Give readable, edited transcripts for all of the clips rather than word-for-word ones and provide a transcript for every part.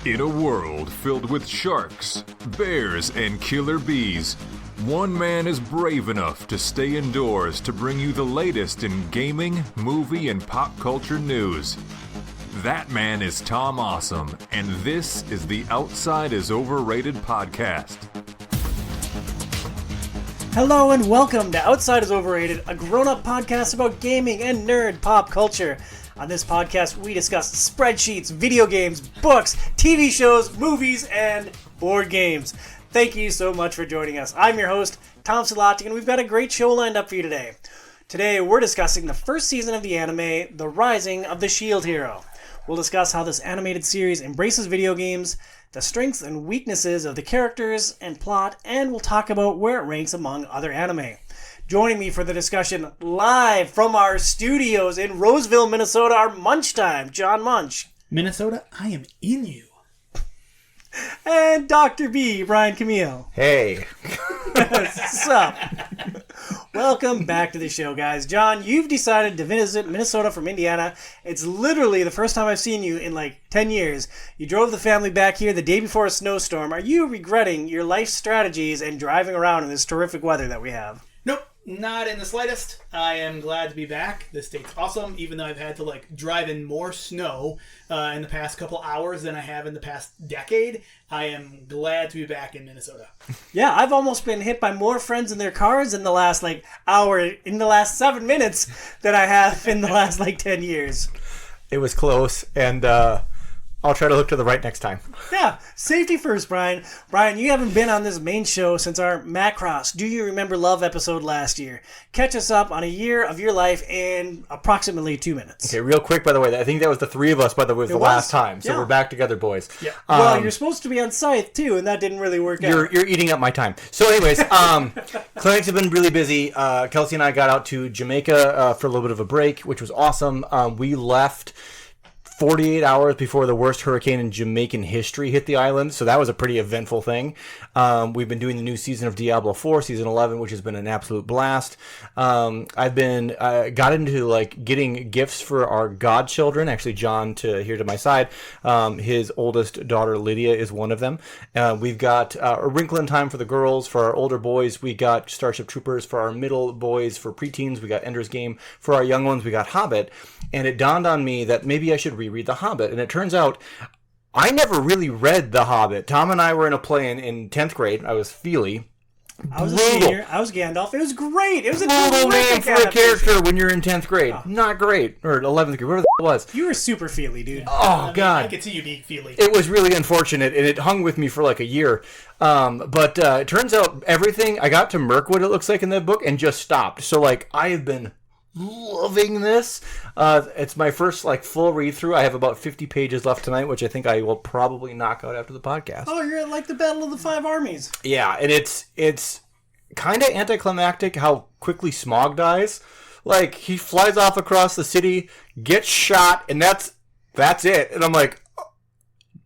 In a world filled with sharks, bears, and killer bees, one man is brave enough to stay indoors to bring you the latest in gaming, movie, and pop culture news. That man is Tom Awesome, and this is the Outside is Overrated podcast. Hello and welcome to Outside is Overrated, a grown-up podcast about gaming and nerd pop culture. On this podcast, we discuss spreadsheets, video games, books, TV shows, movies, and board games. Thank you so much for joining us. I'm your host, Tom Solati, and we've got a great show lined up for you today. Today, we're discussing the first season of the anime, The Rising of the Shield Hero. We'll discuss how this animated series embraces video games, the strengths and weaknesses of the characters and plot, and we'll talk about where it ranks among other anime. Joining me for the discussion live from our studios in Roseville, Minnesota, are Munch Time, John Munch. Minnesota, I am in you. And Dr. B, Brian Camille. Hey. What's up? Welcome back to the show, guys. John, you've decided to visit Minnesota from Indiana. It's literally the first time I've seen you in like 10 years. You drove the family back here the day before a snowstorm. Are you regretting your life strategies and driving around in this terrific weather that we have? Nope, not in the slightest. I am glad to be back. This state's awesome, even though I've had to drive in more snow in the past couple hours than I have in the past decade. I am glad to be back in Minnesota. Yeah, I've almost been hit by more friends in their cars in the last hour, in the last 7 minutes than I have in the last 10 years. It was close, and I'll try to look to the right next time. Yeah, safety first, Brian. Brian, you haven't been on this main show since our Macross Do You Remember Love episode last year. Catch us up on a year of your life in approximately 2 minutes. Okay, real quick, by the way, I think that was the three of us, by the way, last time. So yeah. We're back together, boys. Yeah. Well, you're supposed to be on Scythe, too, and that didn't really work out. You're eating up my time. So anyways, clinics have been really busy. Kelsey and I got out to Jamaica for a little bit of a break, which was awesome. We left 48 hours before the worst hurricane in Jamaican history hit the island, so that was a pretty eventful thing. We've been doing the new season of Diablo 4, Season 11, which has been an absolute blast. I've been got into getting gifts for our godchildren. Actually, John here to my side. His oldest daughter Lydia is one of them. We've got a Wrinkle in Time for the girls. For our older boys, we got Starship Troopers. For our middle boys, for preteens, we got Ender's Game. For our young ones, we got Hobbit. And it dawned on me that maybe I should reread The Hobbit. And it turns out I never really read The Hobbit. Tom and I were in a play in 10th grade. I was Feely. I was a senior. I was Gandalf. It was great. It was a brutal name for a character when you're in 10th grade. Oh. Not great. Or 11th grade, whatever it was. You were super feely, dude. Oh, God. I could see you being feely. It was really unfortunate, and it hung with me for a year. But it turns out everything, I got to Mirkwood, it looks like, in that book, and just stopped. So, I have been loving this. It's my first full read through. I have about 50 pages left tonight, which I think I will probably knock out after the podcast. Oh, you're at the Battle of the Five Armies. Yeah, and it's kind of anticlimactic how quickly Smaug dies. He flies off across the city, gets shot, and that's it. And I'm like,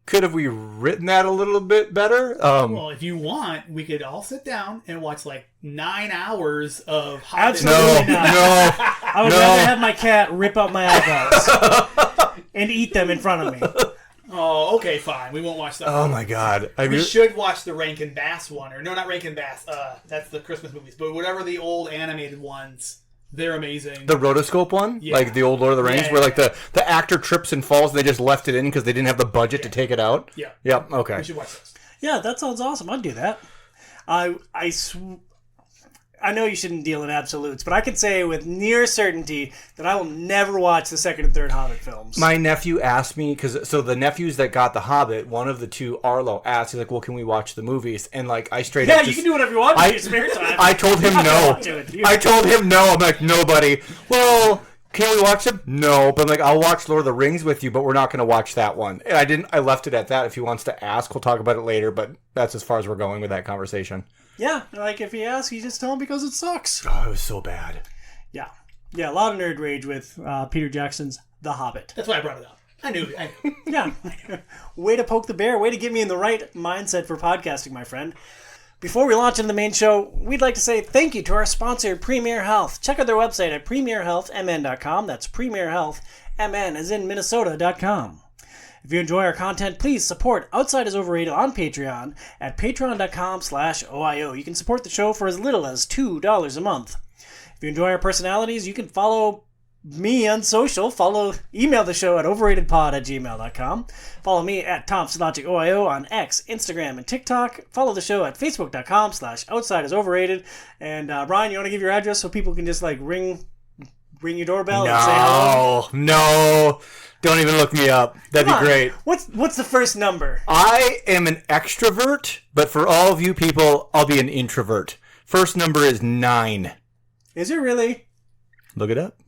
could have we written that a little bit better? Well, if you want, we could all sit down and watch 9 hours of Hobbit. Absolutely not. No. I would rather have my cat rip out my eyebrows and eat them in front of me. Oh, okay, fine. We won't watch that. Oh my God. We should watch the Rankin Bass one. Or no, not Rankin Bass. That's the Christmas movies. But whatever the old animated ones, they're amazing. The rotoscope one? Yeah. The old Lord of the Rings, Yeah, where the actor trips and falls and they just left it in because they didn't have the budget to take it out? Yeah. Yep, okay. We should watch those. Yeah, that sounds awesome. I'd do that. I know you shouldn't deal in absolutes, but I can say with near certainty that I will never watch the second and third Hobbit films. My nephew asked me, so the nephews that got The Hobbit, one of the two, Arlo, asked, he's like, well, can we watch the movies? And I straight up you can do whatever you want in your spare time. I told him no. I told him no. I'm like, nobody. Well, can we watch them? No. But I'm like, I'll watch Lord of the Rings with you, but we're not going to watch that one. And I left it at that. If he wants to ask, we'll talk about it later, but that's as far as we're going with that conversation. Yeah, if he asks, you just tell him because it sucks. Oh, it was so bad. Yeah, a lot of nerd rage with Peter Jackson's The Hobbit. That's why I brought it up. I knew. Yeah. Way to poke the bear. Way to get me in the right mindset for podcasting, my friend. Before we launch into the main show, we'd like to say thank you to our sponsor, Premier Health. Check out their website at premierhealthmn.com. That's premierhealthmn as in Minnesota.com. If you enjoy our content, please support Outside is Overrated on Patreon at patreon.com/OiO. You can support the show for as little as $2 a month. If you enjoy our personalities, you can follow me on social. Email the show at overratedpod@gmail.com. Follow me at TomSlogic_OiO on X, Instagram, and TikTok. Follow the show at facebook.com/outside-is-overrated. And Brian, you want to give your address so people can just like ring your doorbell and say hello? No. Don't even look me up. That'd be great. What's the first number? I am an extrovert, but for all of you people, I'll be an introvert. First number is 9. Is it really? Look it up.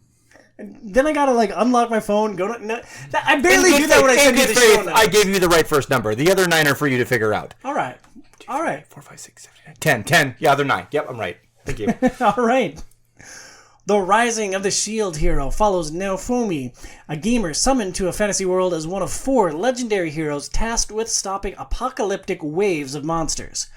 And then I gotta like unlock my phone. I barely do that when I send you the show notes. I gave you the right first number. The other 9 are for you to figure out. All right. 4, 5, 6, 7, 8, 9. 10. Yeah, they're 9. Yep, I'm right. Thank you. All right. The Rising of the Shield Hero follows Naofumi, a gamer summoned to a fantasy world as one of 4 legendary heroes tasked with stopping apocalyptic waves of monsters.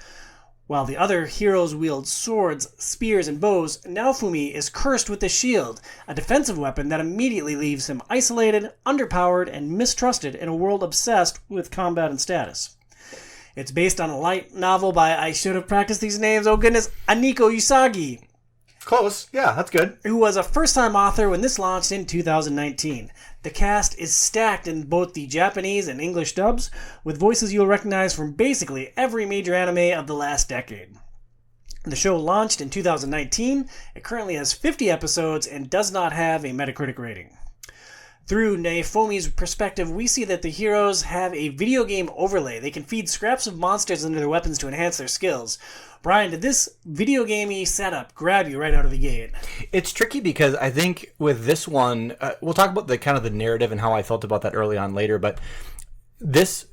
While the other heroes wield swords, spears, and bows, Naofumi is cursed with the shield, a defensive weapon that immediately leaves him isolated, underpowered, and mistrusted in a world obsessed with combat and status. It's based on a light novel by, I should have practiced these names, oh goodness, Aniko Usagi, Close. Yeah, that's good. who was a first-time author when this launched in 2019. The cast is stacked in both the Japanese and English dubs, with voices you'll recognize from basically every major anime of the last decade. The show launched in 2019. It currently has 50 episodes and does not have a Metacritic rating. Through Naofumi's perspective, we see that the heroes have a video game overlay. They can feed scraps of monsters into their weapons to enhance their skills. Brian, did this video gamey setup grab you right out of the gate? It's tricky because I think with this one, we'll talk about the kind of the narrative and how I felt about that early on later, but this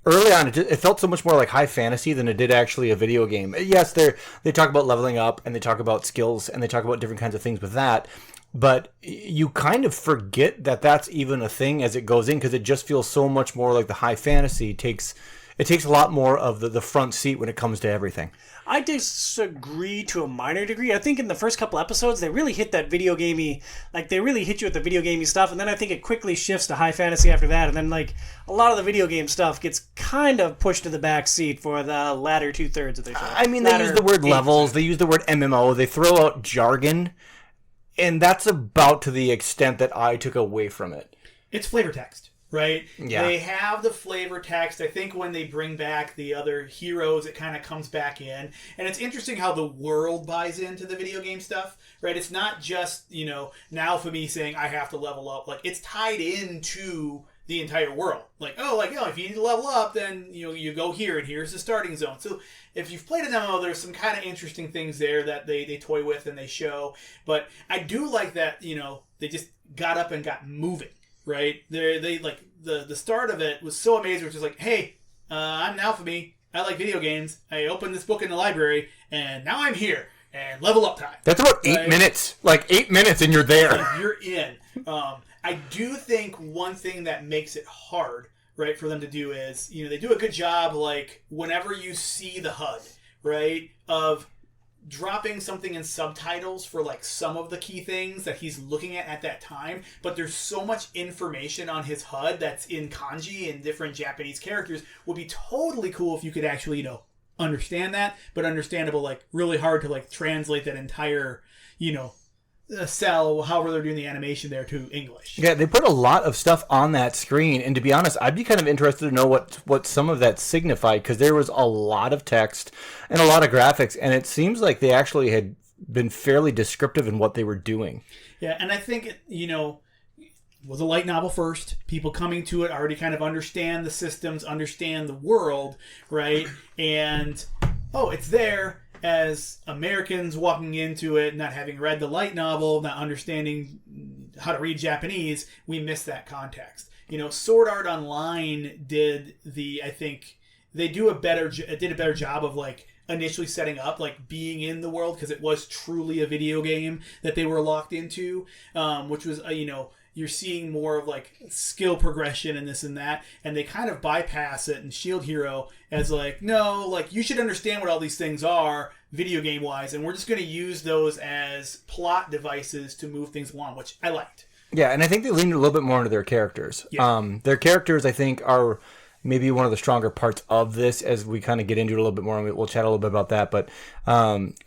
early on, it felt so much more like high fantasy than it did actually a video game. Yes, they talk about leveling up and they talk about skills and they talk about different kinds of things with that, but you kind of forget that that's even a thing as it goes in because it just feels so much more like the high fantasy takes a lot more of the front seat when it comes to everything. I disagree to a minor degree. I think in the first couple episodes, they really hit that video gamey, like they really hit you with the video gamey stuff, and then I think it quickly shifts to high fantasy after that, and then like a lot of the video game stuff gets kind of pushed to the back seat for the latter 2/3 of the show. I mean, they use the word levels, they use the word MMO, they throw out jargon, and that's about to the extent that I took away from it. It's flavor text. Right? Yeah. They have the flavor text. I think when they bring back the other heroes, it kind of comes back in. And it's interesting how the world buys into the video game stuff, right? It's not just, now for me saying I have to level up. Like, it's tied into the entire world. Like, if you need to level up, then, you go here, and here's the starting zone. So if you've played a demo, there's some kind of interesting things there that they toy with and they show. But I do like that, they just got up and got moving. Right? They like the start of it was so amazing, which is like, hey, I'm Naofumi. I like video games. I opened this book in the library, and now I'm here. And level up time. That's about 8 minutes. Like 8 minutes, and you're there. Like, you're in. I do think one thing that makes it hard, right, for them to do is, they do a good job, like, whenever you see the HUD, right, of dropping something in subtitles for like some of the key things that he's looking at that time, but there's so much information on his HUD that's in kanji and different Japanese characters. Would be totally cool if you could actually understand that, but understandable, like really hard to like translate that entire cell, however they're doing the animation there, to English. Yeah, they put a lot of stuff on that screen, and to be honest, I'd be kind of interested to know what some of that signified, because there was a lot of text and a lot of graphics, and it seems like they actually had been fairly descriptive in what they were doing. Yeah, and I think it was a light novel first. People coming to it already kind of understand the systems, understand the world, right? And it's there. As Americans walking into it, not having read the light novel, not understanding how to read Japanese, we miss that context. Sword Art Online did a better job of like initially setting up like being in the world, because it was truly a video game that they were locked into, which was you're seeing more of like skill progression and this and that, and they kind of bypass it in Shield Hero as like, no, like you should understand what all these things are video game wise, and we're just going to use those as plot devices to move things along, which I liked. Yeah, and I think they leaned a little bit more into their characters. Yeah. Their characters, I think, are maybe one of the stronger parts of this as we kind of get into it a little bit more, and we'll chat a little bit about that. But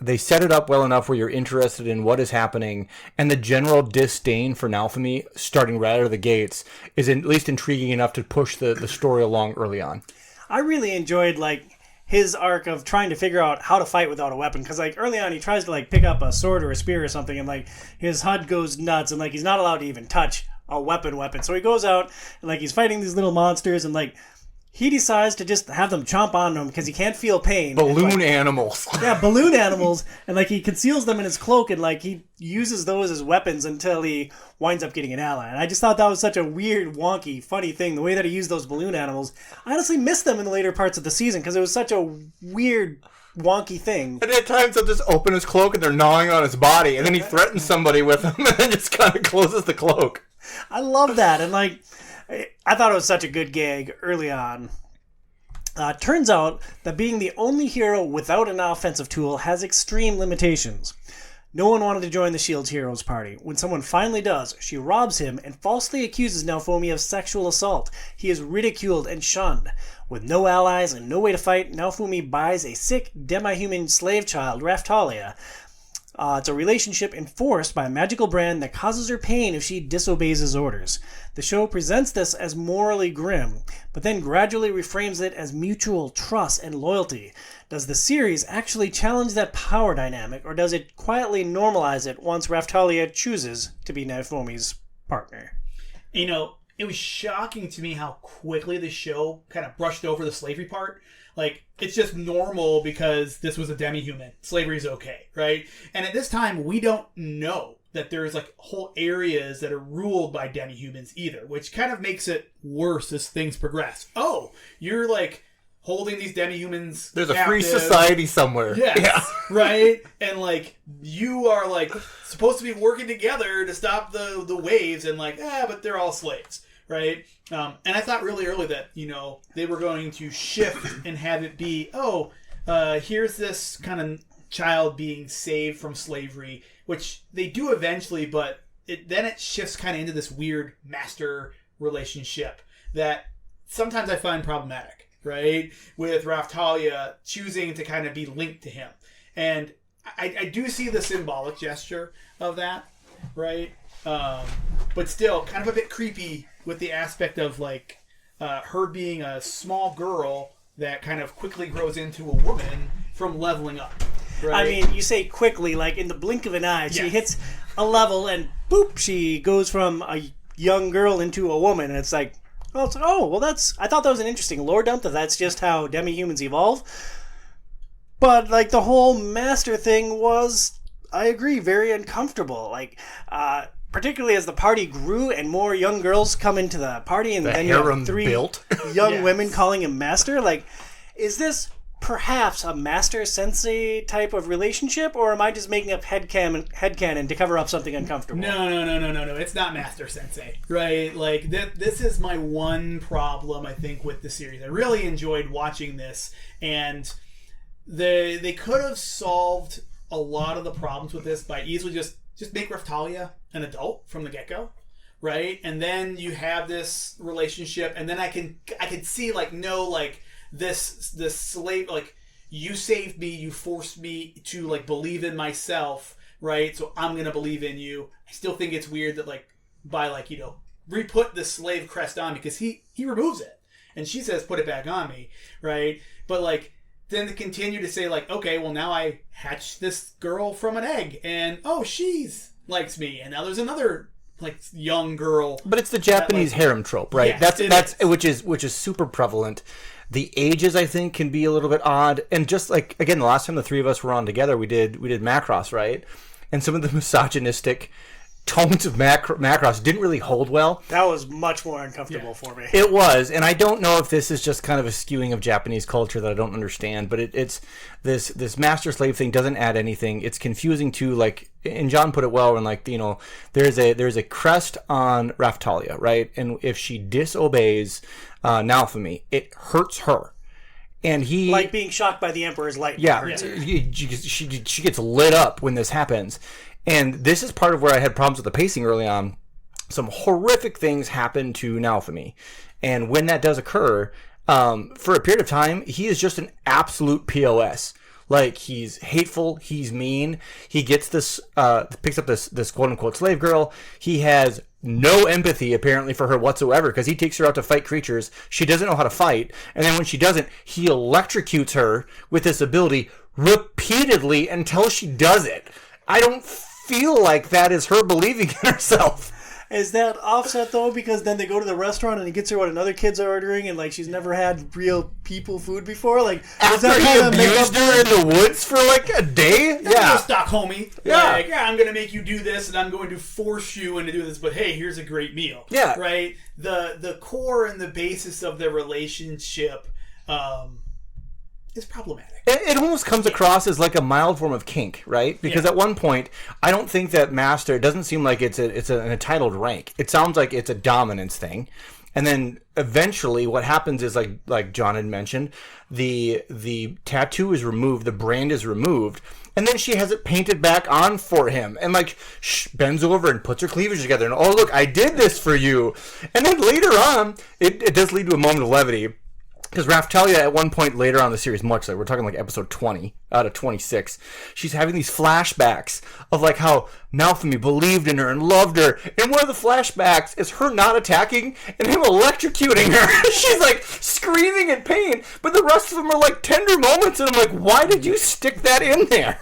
they set it up well enough where you're interested in what is happening, and the general disdain for Naofumi starting right out of the gates is at least intriguing enough to push the story along early on. I really enjoyed, like, his arc of trying to figure out how to fight without a weapon, because like early on he tries to like pick up a sword or a spear or something, and like his HUD goes nuts, and like he's not allowed to even touch a weapon. So he goes out and like he's fighting these little monsters, and like he decides to just have them chomp on him because he can't feel pain. Balloon animals. Yeah, balloon animals, and like he conceals them in his cloak, and like he uses those as weapons until he winds up getting an ally. And I just thought that was such a weird, wonky, funny thing, the way that he used those balloon animals. I honestly missed them in the later parts of the season because it was such a weird, wonky thing. And at times they'll just open his cloak and they're gnawing on his body, and then he threatens somebody with them and then just kind of closes the cloak. I love that, and like I thought it was such a good gag early on. Turns out that being the only hero without an offensive tool has extreme limitations. No one wanted to join the S.H.I.E.L.D. Heroes party. When someone finally does, she robs him and falsely accuses Naofumi of sexual assault. He is ridiculed and shunned. With no allies and no way to fight, Naofumi buys a sick, demi-human slave child, Raftalia. It's a relationship enforced by a magical brand that causes her pain if she disobeys his orders. The show presents this as morally grim, but then gradually reframes it as mutual trust and loyalty. Does the series actually challenge that power dynamic, or does it quietly normalize it once Raftalia chooses to be Naofumi's partner? You know, it was shocking to me how quickly the show kind of brushed over the slavery part. Like, it's just normal because this was a demi-human. Slavery's okay, right? And at this time, we don't know that there's, like, whole areas that are ruled by demi-humans either, which kind of makes it worse as things progress. Oh, you're, like, holding these demi-humans There's a captive. free society somewhere. Yes, Yeah. right? And, like, you are, like, supposed to be working together to stop the waves, and, like, but they're all slaves. Right? And I thought really early that, you know, they were going to shift and have it be, here's this kind of child being saved from slavery, which they do eventually, but then it shifts kind of into this weird master relationship that sometimes I find problematic, right? With Raftalia choosing to kind of be linked to him. And I do see the symbolic gesture of that, right? But still kind of a bit creepy with the aspect of like her being a small girl that kind of quickly grows into a woman from leveling up. Right? I mean, you say quickly, like in the blink of an eye, she hits a level and boop, she goes from a young girl into a woman, and it's like, I thought that was an interesting lore dump, that's just how demi-humans evolve. But like the whole master thing was, I agree, very uncomfortable. Like, particularly as the party grew and more young girls come into the party, and then you have three young women calling him master. Like, is this perhaps a master sensei type of relationship, or am I just making up headcanon to cover up something uncomfortable? No. It's not master sensei, right? Like, this is my one problem, I think, with the series. I really enjoyed watching this, and they could have solved a lot of the problems with this by easily just make Raftalia an adult from the get-go, right? And then you have this relationship, and then I can see this slave, like, you saved me, you forced me to like believe in myself, right? So I'm gonna believe in you. I still think it's weird that re-put the slave crest on me, because he removes it, and she says put it back on me, right? But like, then to continue to say like, okay, well now I hatched this girl from an egg, and she's likes me, and now there's another like young girl. But it's the Japanese harem trope, right? Yes, that's which is super prevalent. The ages, I think, can be a little bit odd, and just like, again, the last time the three of us were on together, we did Macross, right? And some of the misogynistic tones of Macross didn't really hold well. That was much more uncomfortable for me. It was, and I don't know if this is just kind of a skewing of Japanese culture that I don't understand, but it's this master-slave thing doesn't add anything. It's confusing too, like, and John put it well when, like, you know, there's a crest on Raftalia, right? And if she disobeys Naofumi, it hurts her. And he... like being shocked by the Emperor's light. Yeah, she gets lit up when this happens. And this is part of where I had problems with the pacing early on, some horrific things happen to Naofumi. And when that does occur, for a period of time, he is just an absolute POS. Like, he's hateful, he's mean, he gets this, picks up this quote-unquote slave girl. He has no empathy, apparently, for her whatsoever, because he takes her out to fight creatures. She doesn't know how to fight, and then when she doesn't, he electrocutes her with this ability repeatedly until she does it. I don't feel like that is her believing in herself. Is that offset, though? Because then they go to the restaurant and he gets her what another kid's ordering, and, like, she's never had real people food before? Like, after he abused her in the woods for, like, a day? Yeah. Stock, homie. Yeah. Like, yeah, I'm going to make you do this, and I'm going to force you into do this, but hey, here's a great meal. Yeah. Right? The core and the basis of their relationship is problematic. It almost comes across as like a mild form of kink, right? Because at one point, I don't think that master, it doesn't seem like it's an entitled rank. It sounds like it's a dominance thing. And then eventually what happens is, like John had mentioned, the tattoo is removed, the brand is removed, and then she has it painted back on for him, and like bends over and puts her cleavage together, and oh look, I did this for you. And then later on, it does lead to a moment of levity. Because Raftalia, at one point later on in the series, much later, we're talking like episode 20 out of 26, she's having these flashbacks of like how Naofumi believed in her and loved her. And one of the flashbacks is her not attacking and him electrocuting her. She's like screaming in pain, but the rest of them are like tender moments. And I'm like, why did you stick that in there?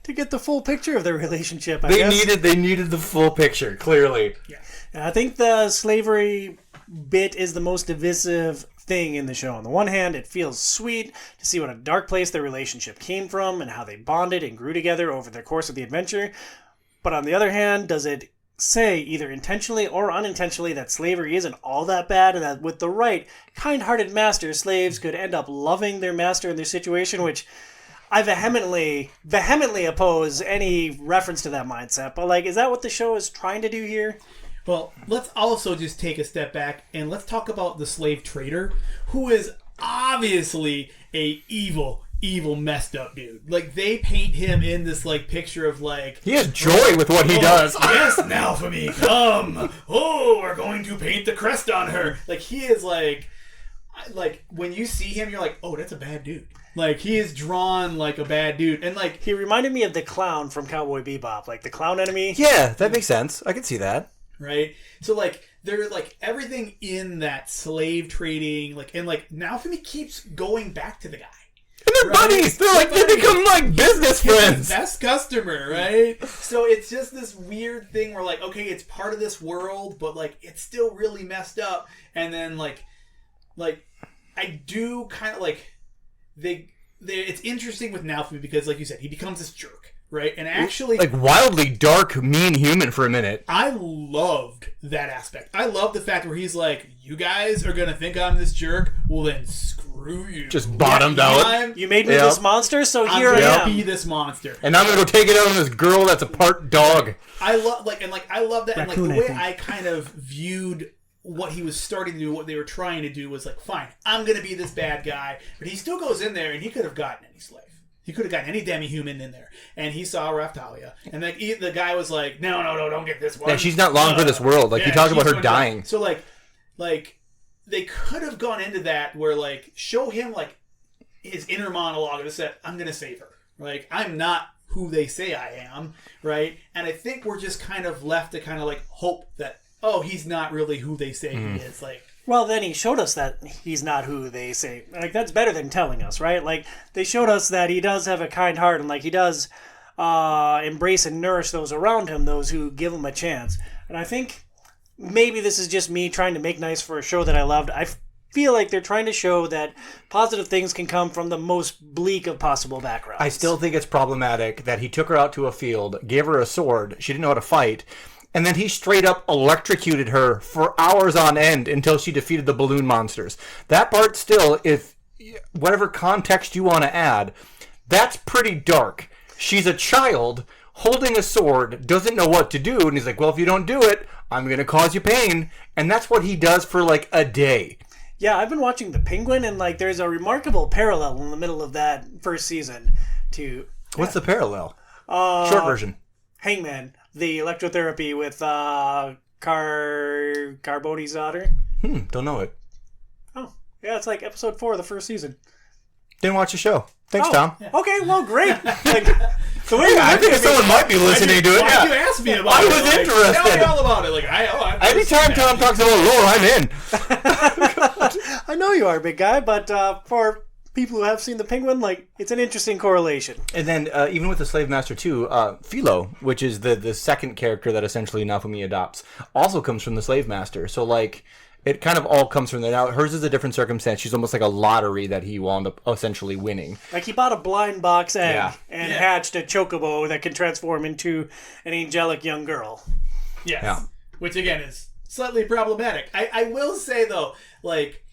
To get the full picture of their relationship, I They guess. needed the full picture, clearly. Yeah. And I think the slavery bit is the most divisive thing in the show. On the one hand, it feels sweet to see what a dark place their relationship came from and how they bonded and grew together over the course of the adventure. But on the other hand, does it say, either intentionally or unintentionally, that slavery isn't all that bad, and that with the right kind-hearted master, slaves could end up loving their master in their situation, which I vehemently oppose any reference to that mindset. But like, is that what the show is trying to do here? Well, let's also just take a step back and let's talk about the slave trader, who is obviously a evil, messed up dude. Like, they paint him in this like picture of like, he has joy with what he does. Yes, Naofumi, come. Oh, we're going to paint the crest on her. Like, he is like when you see him, you're like, oh, that's a bad dude. Like, he is drawn like a bad dude, and like He reminded me of the clown from Cowboy Bebop, like the clown enemy. Yeah, that makes sense. I can see that. Right? So, like, there's, like, everything in that slave trading, like, and, like, Naofumi keeps going back to the guy. And they're buddies! They're like, they become, like, business friends! Best customer, right? So, it's just this weird thing where, like, okay, it's part of this world, but, like, it's still really messed up. And then, like, I do kind of, like, it's interesting with Naofumi because, like you said, he becomes this jerk. Right? And actually, like, wildly dark, mean human for a minute. I loved that aspect. I love the fact where he's like, you guys are going to think I'm this jerk? Well, then screw you. Just bottomed out. You made me this monster, so here I am. Be this monster. And I'm going to go take it out on this girl that's a part dog. I love that. Raccoon, And, like, the way I kind of viewed what he was starting to do, what they were trying to do was like, fine, I'm going to be this bad guy. But he still goes in there and he could have gotten any slave. He could have gotten any demi-human in there. And he saw Raftalia. And like, the guy was like, no, don't get this one. Yeah, she's not long for this world. Like, you talk about her dying. So, like, they could have gone into that where, like, show him, like, his inner monologue and said, I'm going to save her. Like, I'm not who they say I am, right? And I think we're just kind of left to kind of, like, hope that, oh, he's not really who they say he is. Like, well, then he showed us that he's not who they say. Like, that's better than telling us, right? Like, they showed us that he does have a kind heart, and, like, he does embrace and nourish those around him, those who give him a chance. And I think maybe this is just me trying to make nice for a show that I loved. I feel like they're trying to show that positive things can come from the most bleak of possible backgrounds. I still think it's problematic that he took her out to a field, gave her a sword, she didn't know how to fight, and then he straight up electrocuted her for hours on end until she defeated the balloon monsters. That part still, if whatever context you want to add, that's pretty dark. She's a child holding a sword, doesn't know what to do, and he's like, well, if you don't do it, I'm going to cause you pain. And that's what he does for like a day. Yeah, I've been watching The Penguin, and like there's a remarkable parallel in the middle of that first season to... What's the parallel? Short version. Hangman. The electrotherapy with Carboni's daughter. Don't know it. Oh, yeah, it's like episode 4 of the first season. Didn't watch the show. Thanks, Tom. Yeah. Okay, well, great. Like, the way I think someone might be listening to it. Why Yeah. you ask me about I it? was Like, interested. Tell me all about it. Like, Anytime Tom talks about lore, I'm in. I know you are, big guy, but for people who have seen The Penguin, like, it's an interesting correlation. And then even with the Slave Master too, Philo, which is the second character that essentially Naofumi adopts, also comes from the Slave Master. So like it kind of all comes from there. Now hers is a different circumstance. She's almost like a lottery that he wound up essentially winning. Like he bought a blind box egg Yeah. and hatched a chocobo that can transform into an angelic young girl. Yes. Yeah. Which again is slightly problematic. I will say though, like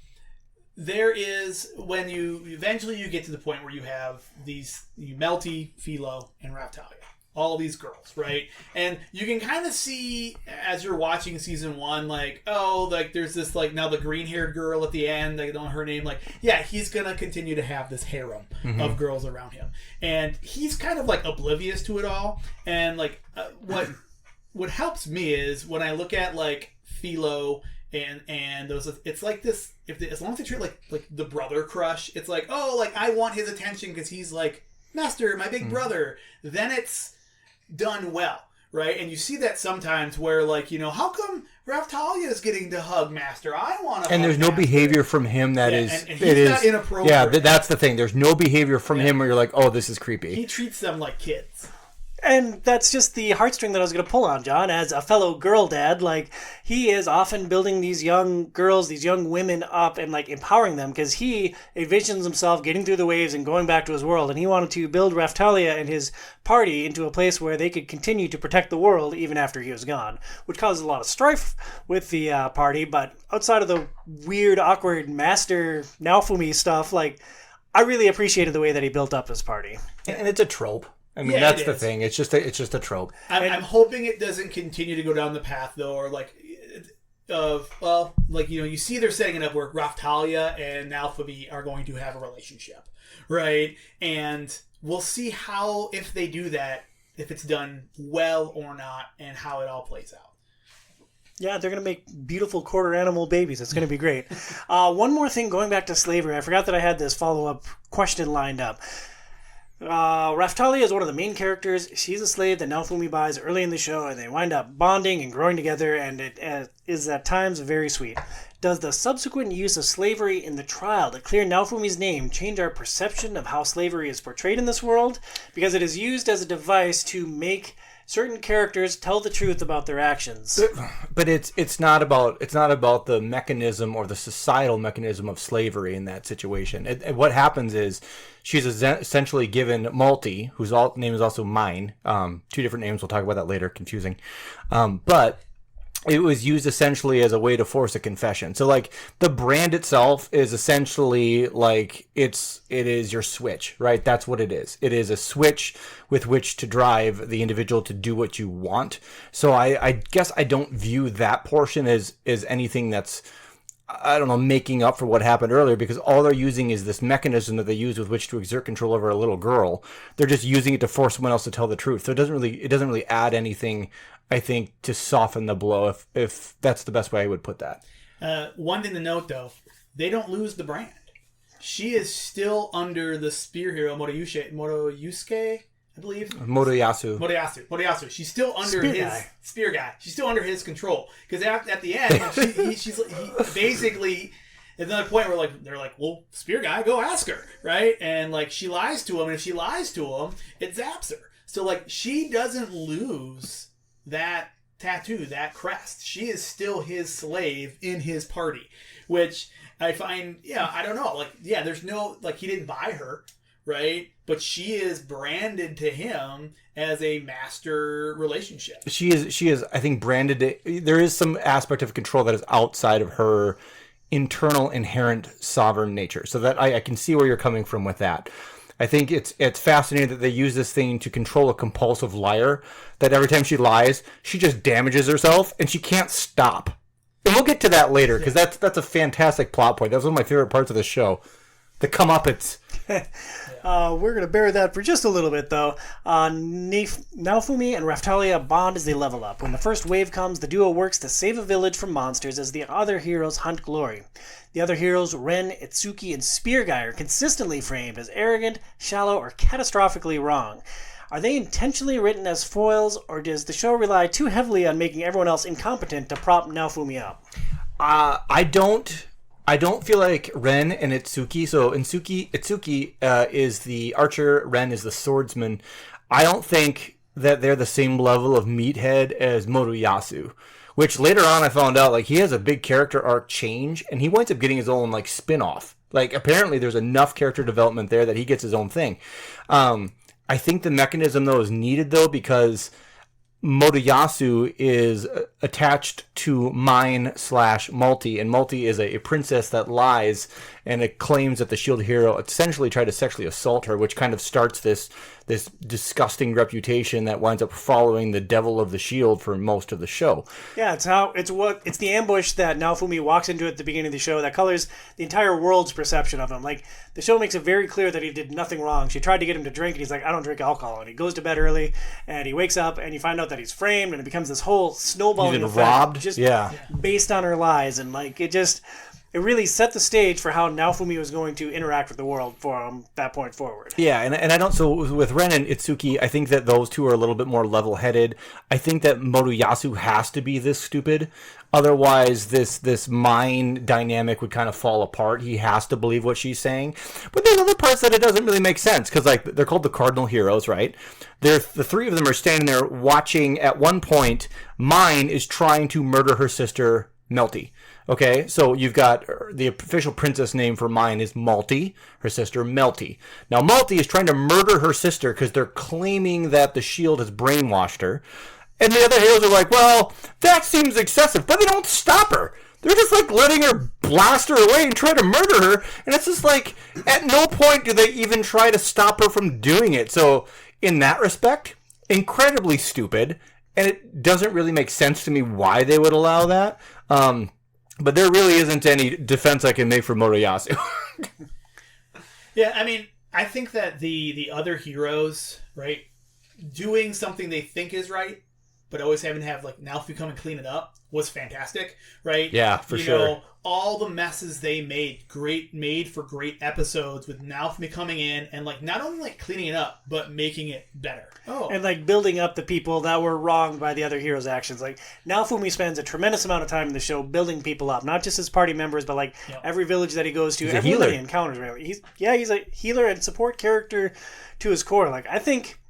there is when you eventually you get to the point where you have these Melty, Philo, and Raptalia. All these girls, right? And you can kind of see as you're watching season 1, like, oh, like there's this like now the green-haired girl at the end, I don't know her name, like, yeah, he's gonna continue to have this harem of girls around him. And he's kind of like oblivious to it all. And like what helps me is when I look at like Philo and those, it's like this. As long as they treat it like the brother crush, it's like, oh, like I want his attention because he's like Master, my big brother. Then it's done well, right? And you see that sometimes where like how come Raftalia is getting to hug Master? I want to. And there's no Master. Behavior from him that is. And he's not inappropriate. Yeah, that's the thing. There's no behavior from him where you're like, oh, this is creepy. He treats them like kids. And that's just the heartstring that I was going to pull on, John. As a fellow girl dad, like, he is often building these young girls, these young women up and, like, empowering them because he envisions himself getting through the waves and going back to his world. And he wanted to build Raftalia and his party into a place where they could continue to protect the world even after he was gone, which caused a lot of strife with the party. But outside of the weird, awkward Master Naofumi stuff, like, I really appreciated the way that he built up his party. And it's a trope. I mean, Yeah, that's it the is. thing. It's just a trope. I'm hoping it doesn't continue to go down the path though, or like you see they're setting it up where Raftalia and Naofumi are going to have a relationship, right? And we'll see how, if they do that, if it's done well or not, and how it all plays out. Yeah, they're going to make beautiful quarter animal babies. It's going to be great. One more thing, going back to slavery. I forgot that I had this follow-up question lined up. Raftalia is one of the main characters. She's a slave that Naofumi buys early in the show, and they wind up bonding and growing together, and it is at times very sweet. Does the subsequent use of slavery in the trial to clear Naofumi's name change our perception of how slavery is portrayed in this world? Because it is used as a device to make certain characters tell the truth about their actions. But it's not about the mechanism or the societal mechanism of slavery in that situation. What happens is she's essentially given Malty, whose name is also mine. Two different names. We'll talk about that later. Confusing. But it was used essentially as a way to force a confession. So like the brand itself is essentially like it is your switch, right? That's what it is. It is a switch with which to drive the individual to do what you want. So I guess I don't view that portion as anything that's, I don't know, making up for what happened earlier, because all they're using is this mechanism that they use with which to exert control over a little girl. They're just using it to force someone else to tell the truth. So it doesn't really add anything, I think, to soften the blow, if that's the best way I would put that. One thing to note, though, they don't lose the brand. She is still under the spear hero Motoyusuke, I believe. Motoyasu. She's still under spear guy. She's still under his control, because at the end, he basically. At another point where they're like, well, spear guy, go ask her, right? And like she lies to him, and if she lies to him, it zaps her. So like she doesn't lose that tattoo, that crest. She is still his slave in his party, which I find, I don't know, there's no, he didn't buy her, right? But she is branded to him as a master relationship. She is, I think, branded. There is some aspect of control that is outside of her internal, inherent, sovereign nature. So that I can see where you're coming from with that. I think it's fascinating that they use this thing to control a compulsive liar, that every time she lies, she just damages herself, and she can't stop. And we'll get to that later, because that's a fantastic plot point. That's one of my favorite parts of the show. The comeuppance. We're going to bury that for just a little bit, though. Naofumi and Raphtalia bond as they level up. When the first wave comes, the duo works to save a village from monsters as the other heroes hunt glory. The other heroes, Ren, Itsuki, and Spear Guy, are consistently framed as arrogant, shallow, or catastrophically wrong. Are they intentionally written as foils, or does the show rely too heavily on making everyone else incompetent to prop Naofumi up? I don't feel like Ren and Itsuki. So Itsuki is the archer, Ren is the swordsman. I don't think that they're the same level of meathead as Motoyasu. Which later on I found out, like, he has a big character arc change, and he winds up getting his own, like, spin-off. Like, apparently there's enough character development there that he gets his own thing. I think the mechanism, though, is needed, though, because Motoyasu is attached to Mine/Multi, and Multi is a princess that lies, and it claims that the Shield Hero essentially tried to sexually assault her, which kind of starts this disgusting reputation that winds up following the Devil of the Shield for most of the show. Yeah, it's the ambush that Naofumi walks into at the beginning of the show that colors the entire world's perception of him. Like, the show makes it very clear that he did nothing wrong. She tried to get him to drink, and he's like, I don't drink alcohol. And he goes to bed early, and he wakes up, and you find out that he's framed, and it becomes this whole snowballing effect. Robbed? Just yeah. Based on her lies. And, like, it really set the stage for how Naofumi was going to interact with the world from that point forward. Yeah, and I don't. So with Ren and Itsuki, I think that those two are a little bit more level-headed. I think that Motoyasu has to be this stupid. Otherwise, this mind dynamic would kind of fall apart. He has to believe what she's saying. But there's other parts that it doesn't really make sense, because, like, they're called the Cardinal Heroes, right? The three of them are standing there watching. At one point, Mine is trying to murder her sister, Melty. Okay, so you've got the official princess name for Mine is Malty, her sister Melty. Now, Malty is trying to murder her sister because they're claiming that the shield has brainwashed her. And the other heroes are like, well, that seems excessive, but they don't stop her. They're just, like, letting her blast her away and try to murder her. And it's just like, at no point do they even try to stop her from doing it. So, in that respect, incredibly stupid. And it doesn't really make sense to me why they would allow that. But there really isn't any defense I can make for Motoyasu. Yeah, I mean, I think that the other heroes, right, doing something they think is right, but always having to have, like, Naofumi come and clean it up was fantastic, right? Yeah, for sure. You know, all the messes they made for great episodes with Naofumi coming in and, like, not only, like, cleaning it up, but making it better. Oh. And, like, building up the people that were wronged by the other heroes' actions. Like, Naofumi spends a tremendous amount of time in the show building people up, not just his party members, but, like, every village that he goes to, everyone he encounters. Really. He's a healer and support character to his core. Like, I think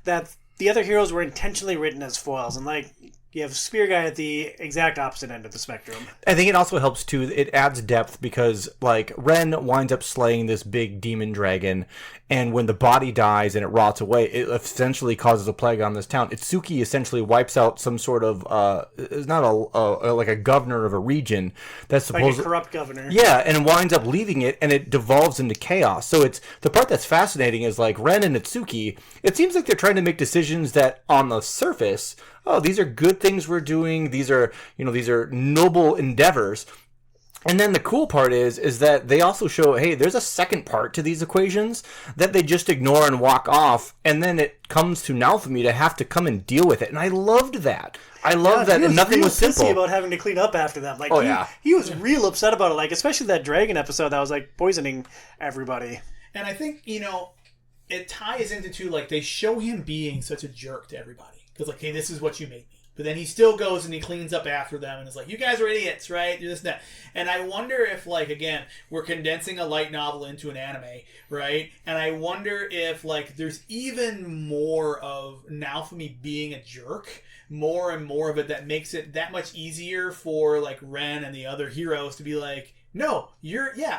that the other heroes were intentionally written as foils, and, like, you have Spear Guy at the exact opposite end of the spectrum. I think it also helps, too. It adds depth because, like, Ren winds up slaying this big demon dragon, and when the body dies and it rots away, it essentially causes a plague on this town. Itsuki essentially wipes out some sort of, it's not like a governor of a region that's supposed like a corrupt governor. Yeah, and winds up leaving it, and it devolves into chaos. So it's the part that's fascinating is, like, Ren and Itsuki, it seems like they're trying to make decisions that on the surface, oh, these are good things we're doing. These are noble endeavors. And then the cool part is that they also show, hey, there's a second part to these equations that they just ignore and walk off. And then it comes to Naofumi to have to come and deal with it. And I loved that. I love that. And nothing was simple. He was real pissy about having to clean up after them. Like, he was real upset about it. Like, especially that dragon episode that was, like, poisoning everybody. And I think, it ties into, too, like, they show him being such a jerk to everybody. Because, like, hey, this is what you made me. But then he still goes and he cleans up after them and is like, you guys are idiots, right? You're this and that. And I wonder if, like, again, we're condensing a light novel into an anime, right? And I wonder if, like, there's even more of Naofumi being a jerk, more and more of it that makes it that much easier for, like, Ren and the other heroes to be like, no,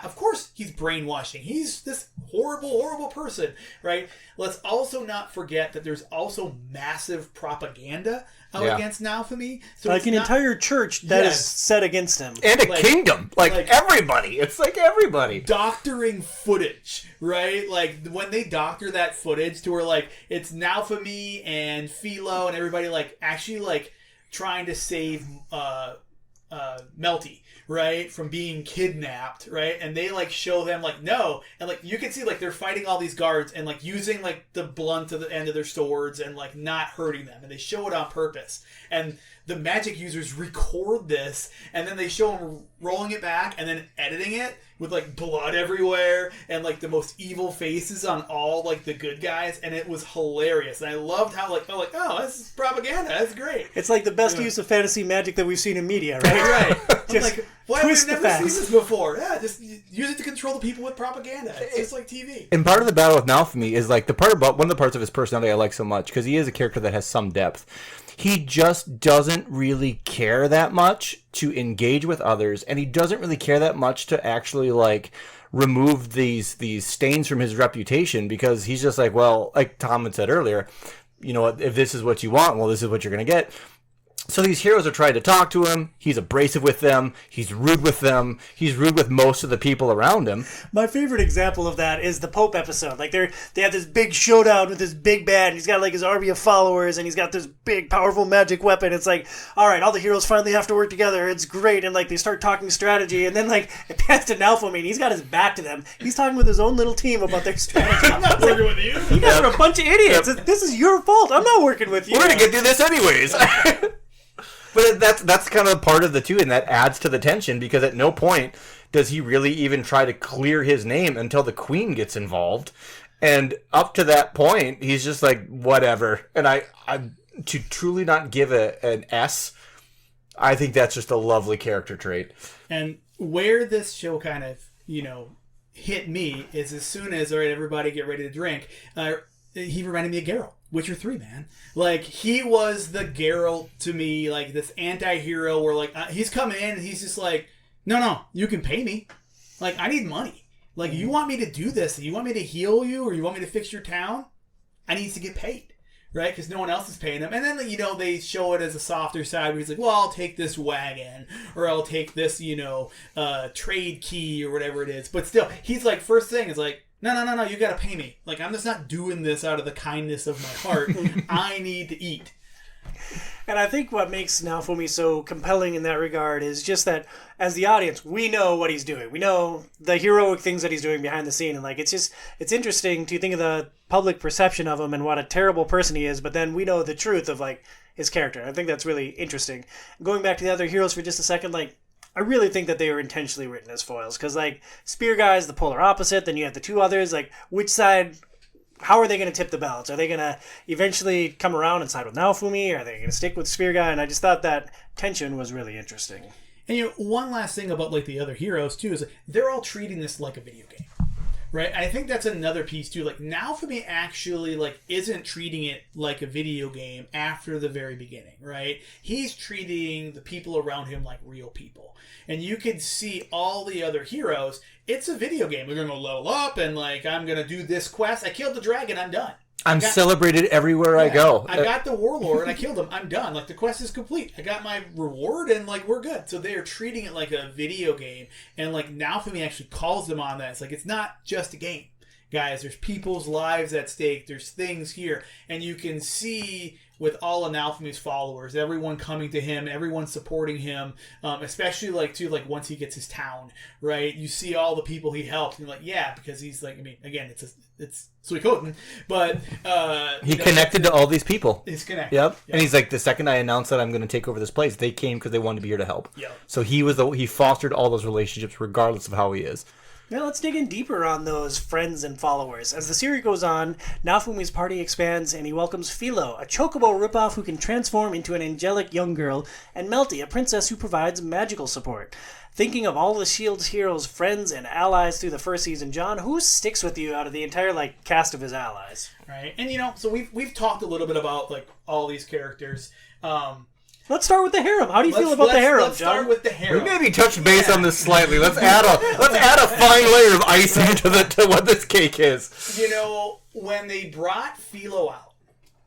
of course he's brainwashing. He's this horrible, horrible person, right? Let's also not forget that there's also massive propaganda against Naofumi. So like an entire church that is set against him. And a kingdom. Like everybody. It's like everybody. Doctoring footage, right? Like, when they doctor that footage to where, like, it's Naofumi and Philo and everybody, like, actually, like, trying to save Melty. right, from being kidnapped, right, and they like show them like no, and like you can see like they're fighting all these guards and like using like the blunt of the end of their swords and like not hurting them, and they show it on purpose, and the magic users record this, and then they show them rolling it back and then editing it with like blood everywhere and like the most evil faces on all like the good guys, and it was hilarious. And I loved how oh, this is propaganda. That's great. It's like the best use of fantasy magic that we've seen in media, right? Right. I'm like, why have we never seen this before? Yeah, just use it to control the people with propaganda. It's just like TV. And part of the battle with Naofumi is like one of the parts of his personality I like so much, because he is a character that has some depth. He just doesn't really care that much to engage with others, and he doesn't really care that much to actually like remove these stains from his reputation, because he's just like, well, like Tom had said earlier, you know, if this is what you want, well, this is what you're going to get. So these heroes are trying to talk to him. He's abrasive with them. He's rude with them. He's rude with most of the people around him. My favorite example of that is the Pope episode. Like they have this big showdown with this big bad, and he's got like his army of followers, and he's got this big powerful magic weapon. It's like, all right, all the heroes finally have to work together. It's great, and like they start talking strategy, and then like it passed to Naofumi, and he's got his back to them. He's talking with his own little team about their strategy. I'm not working with you. You guys are a bunch of idiots. This is your fault. I'm not working with you. We're gonna get through this anyways. But that's kind of part of the two, and that adds to the tension, because at no point does he really even try to clear his name until the Queen gets involved. And up to that point, he's just like, whatever. And I to truly not give an S, I think that's just a lovely character trait. And where this show kind of, you know, hit me is as soon as, all right, everybody get ready to drink, he reminded me of Geralt. Witcher 3, man. Like, he was the Geralt to me, like, this anti-hero where, like, he's coming in and he's just like, no, you can pay me. Like, I need money. Like, you want me to do this? You want me to heal you, or you want me to fix your town? I need to get paid, right? Because no one else is paying him. And then, you know, they show it as a softer side where he's like, well, I'll take this wagon, or I'll take this, you know, trade key, or whatever it is. But still, he's like, first thing is like, no, you gotta pay me. Like, I'm just not doing this out of the kindness of my heart. I need to eat. And I think what makes Naofumi so compelling in that regard is just that, as the audience, we know what he's doing. We know the heroic things that he's doing behind the scene. And, like, it's interesting to think of the public perception of him and what a terrible person he is, but then we know the truth of, like, his character. I think that's really interesting. Going back to the other heroes for just a second, like, I really think that they were intentionally written as foils, because, like, Spear Guy's the polar opposite, then you have the two others, like, which side, how are they going to tip the balance? Are they going to eventually come around and side with Naofumi? Are they going to stick with Spear Guy? And I just thought that tension was really interesting. And, you know, one last thing about, like, the other heroes, too, is they're all treating this like a video game. Right, I think that's another piece too. Like, Naofumi actually like isn't treating it like a video game after the very beginning. Right, he's treating the people around him like real people, and you could see all the other heroes. It's a video game. We're gonna level up, and like I'm gonna do this quest. I killed the dragon. I'm done. I'm celebrated everywhere I go. I got the warlord and I killed him. I'm done. Like, the quest is complete. I got my reward and, like, we're good. So they are treating it like a video game. And, like, Naofumi actually calls them on that. It's like, it's not just a game. Guys, there's people's lives at stake. There's things here. And you can see with all of Naofumi's followers, everyone coming to him, everyone supporting him, especially, like, too, like, once he gets his town, right? You see all the people he helps. And you're like, yeah, because he's, like, I mean, again, it's Suikoden, but... he connected to all these people. He's connected. Yep. And he's like, the second I announced that I'm going to take over this place, they came because they wanted to be here to help. Yep. So he fostered all those relationships regardless of how he is. Now let's dig in deeper on those friends and followers. As the series goes on, Naofumi's party expands and he welcomes Philo, a chocobo ripoff who can transform into an angelic young girl, and Melty, a princess who provides magical support. Thinking of all the S.H.I.E.L.D.'s heroes' friends and allies through the first season, John, who sticks with you out of the entire like cast of his allies? Right, and you know, so we've talked a little bit about like all these characters. Let's start with the harem. How do you feel about the harem, let's John? Start with the harem. We maybe touched base on this slightly. Let's add a fine layer of icing to what this cake is. You know, when they brought Philo out,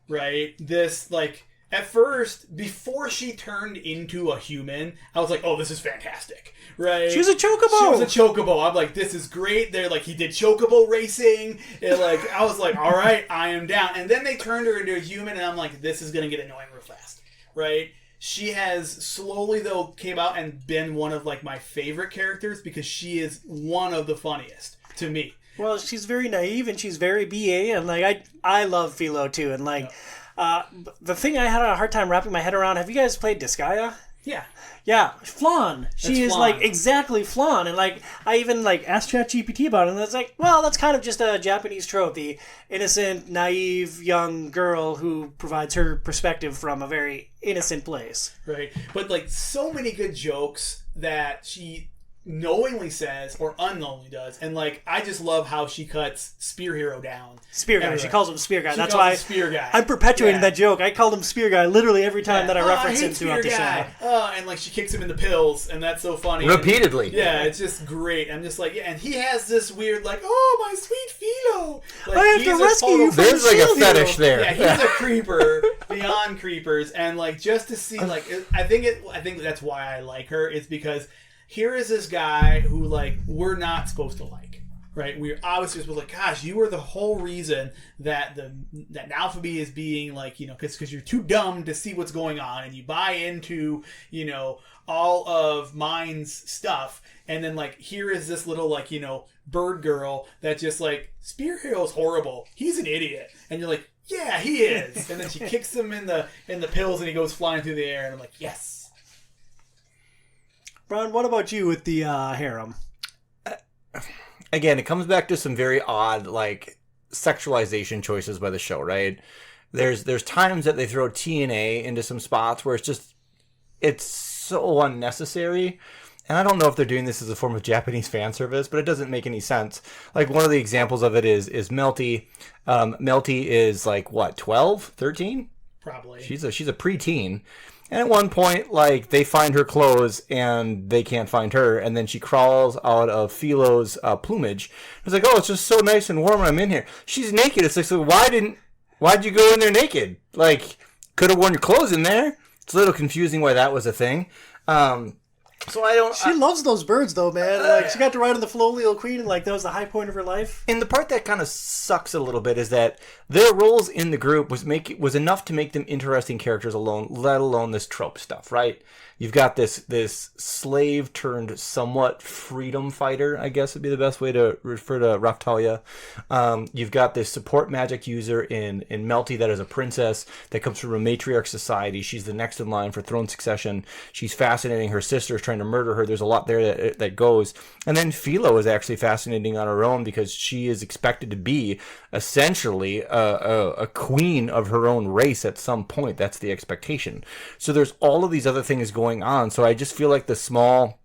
right? This like at first, before she turned into a human, I was like, "Oh, this is fantastic!" Right? She was a chocobo. She was a chocobo. I'm like, "This is great." They're like, he did chocobo racing, and like, I was like, "All right, I am down." And then they turned her into a human, and I'm like, "This is gonna get annoying real fast." Right? she has slowly, though, came out and been one of, like, my favorite characters because she is one of the funniest to me. Well, she's very naive and she's very BA, and like I love Philo too, and like the thing I had a hard time wrapping my head around. Have you guys played Disgaea? Yeah, Flan. She is Flan. like exactly Flan, and like I even like asked ChatGPT about it, and it's like, well, that's kind of just a Japanese trope: the innocent, naive young girl who provides her perspective from a very innocent place. Right, but like so many good jokes that she knowingly says or unknowingly does, and like I just love how she cuts Spear Hero down. Spear Guy. Everywhere. She calls him Spear Guy. She That's calls why him Spear Guy. I'm perpetuating Yeah. that joke. I called him Spear Guy literally every time that I reference hate him throughout the Spear show. Guy. And like she kicks him in the pills, and that's so funny. Repeatedly. And, yeah, it's just great. I'm just like, yeah, and he has this weird like, oh, my sweet Philo. Like, I have he's to a rescue total- you from There's like a Shield Hero. fetish there. Yeah, he's a creeper beyond creepers, and like just to see like I think that's why I like her. It's because here is this guy who like we're not supposed to like, right? We're obviously supposed to like, gosh, you are the whole reason that that Alphabet is being like, you know, because you're too dumb to see what's going on, and you buy into, you know, all of Mine's stuff, and then like here is this little like, you know, bird girl that just like Spear Hero's horrible. He's an idiot, and you're like, yeah, he is. And then she kicks him in the pills, and he goes flying through the air, and I'm like, yes. Ron, what about you with the harem? Again, it comes back to some very odd, like, sexualization choices by the show, right? There's times that they throw TNA into some spots where it's so unnecessary. And I don't know if they're doing this as a form of Japanese fan service, but it doesn't make any sense. Like, one of the examples of it is Melty. Melty is, like, what, 12? 13? Probably. She's a preteen. And at one point, like, they find her clothes and they can't find her. And then she crawls out of Philo's plumage. It's like, oh, it's just so nice and warm when I'm in here. She's naked. It's like, so why'd you go in there naked? Like, could have worn your clothes in there. It's a little confusing why that was a thing. So I don't... She loves those birds, though, man. Like, she got to ride on the Flolio Queen, and, like, that was the high point of her life. And the part that kind of sucks a little bit is that their roles in the group was enough to make them interesting characters alone, let alone this trope stuff, right? You've got this slave turned somewhat freedom fighter, I guess would be the best way to refer to Raftalia. You've got this support magic user in Melty that is a princess that comes from a matriarch society. She's the next in line for throne succession. She's fascinating. Her sister's trying to murder her. There's a lot there that goes. And then Philo is actually fascinating on her own because she is expected to be essentially a queen of her own race at some point. That's the expectation. So there's all of these other things going on. So I just feel like the small,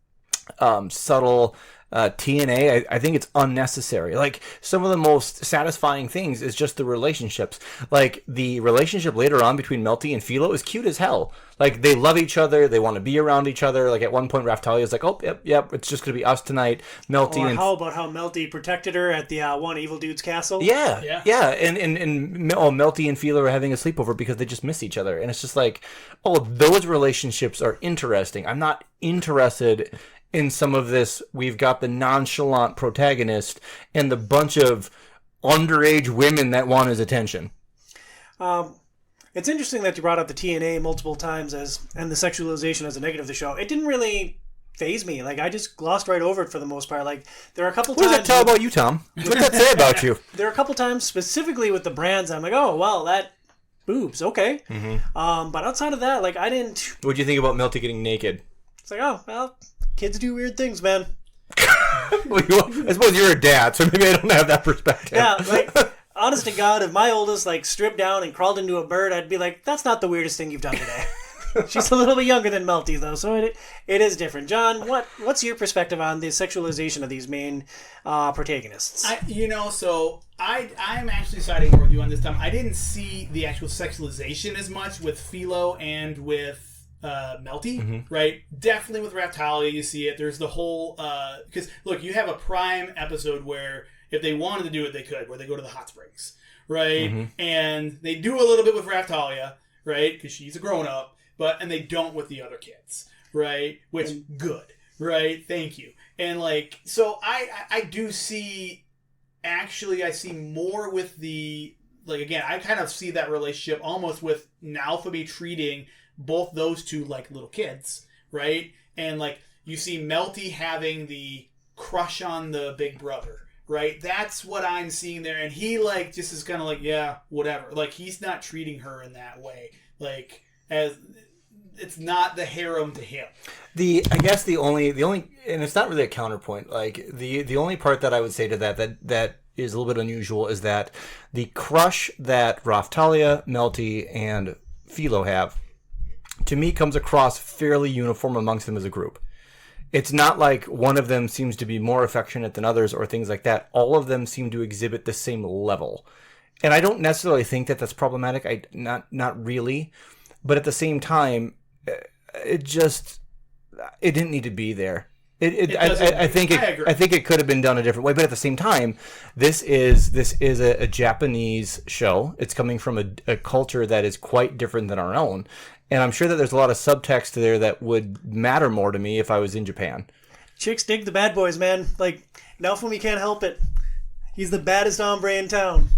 subtle TNA, I think it's unnecessary. Like, some of the most satisfying things is just the relationships. Like, the relationship later on between Melty and Philo is cute as hell. Like, they love each other. They want to be around each other. Like, at one point, Raftalia is like, oh, yep, it's just going to be us tonight. Melty Or and... how about how Melty protected her at the one evil dude's castle? Yeah. And Melty and Philo are having a sleepover because they just miss each other. And it's just like, oh, those relationships are interesting. I'm not interested in some of this. We've got the nonchalant protagonist and the bunch of underage women that want his attention. It's interesting that you brought up the TNA multiple times and the sexualization as a negative of the show. It didn't really faze me. Like, I just glossed right over it for the most part. Like, there are a couple What times... does that tell about you, Tom? What does that say about you? There are a couple times specifically with the brands I'm like, oh, well, that... boobs, okay. Mm-hmm. But outside of that, like, I didn't... What'd you think about Melty getting naked? It's like, oh, well, kids do weird things, man. Well, I suppose you're a dad, so maybe I don't have that perspective. Yeah, like, honest to God, if my oldest, like, stripped down and crawled into a bird, I'd be like, that's not the weirdest thing you've done today. She's a little bit younger than Melty, though, so it is different. John, what's your perspective on the sexualization of these main protagonists? I'm actually siding more with you on this, Tom. I didn't see the actual sexualization as much with Philo and with Melty, right? Definitely with Raftalia, you see it. There's the whole... because, look, you have a Prime episode where if they wanted to do it, they could, where they go to the hot springs, right? And they do a little bit with Raftalia, right? Because she's a grown-up. And they don't with the other kids, right? Which, good, right? Thank you. And, like, so I do see, actually, I see more with the, like, again, I kind of see that relationship almost with Nalphabe treating both those two like little kids, right? And like you see Melty having the crush on the big brother, right? That's what I'm seeing there. And he like just is kind of like, yeah, whatever. Like he's not treating her in that way. Like as it's not the harem to him. I guess the only and it's not really a counterpoint. Like the only part that I would say to that is a little bit unusual is that the crush that Raftalia, Melty, and Philo have, to me, comes across fairly uniform amongst them as a group. It's not like one of them seems to be more affectionate than others or things like that. All of them seem to exhibit the same level. And I don't necessarily think that that's problematic. Not really. But at the same time, it didn't need to be there. I think it could have been done a different way. But at the same time, this is a Japanese show. It's coming from a culture that is quite different than our own. And I'm sure that there's a lot of subtext there that would matter more to me if I was in Japan. Chicks dig the bad boys, man. Like, Naofumi can't help it. He's the baddest hombre in town.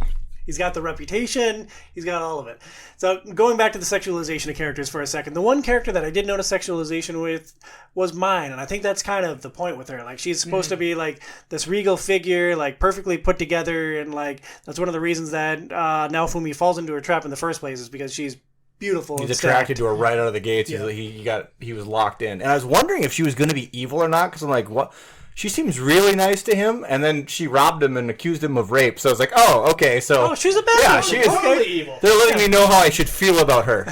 He's got the reputation. He's got all of it. So going back to the sexualization of characters for a second, the one character that I did notice sexualization with was mine. And I think that's kind of the point with her. Like, she's supposed to be like this regal figure, like perfectly put together. And like, that's one of the reasons that Naofumi falls into her trap in the first place, is because she's beautiful. He's attracted to her right out of the gates. Yeah. He was locked in. And I was wondering if she was going to be evil or not, because I'm like, what? She seems really nice to him, and then she robbed him and accused him of rape. So I was like, oh, okay, so... Oh, she's a bad Yeah, woman. she is totally evil. They're letting me know how I should feel about her.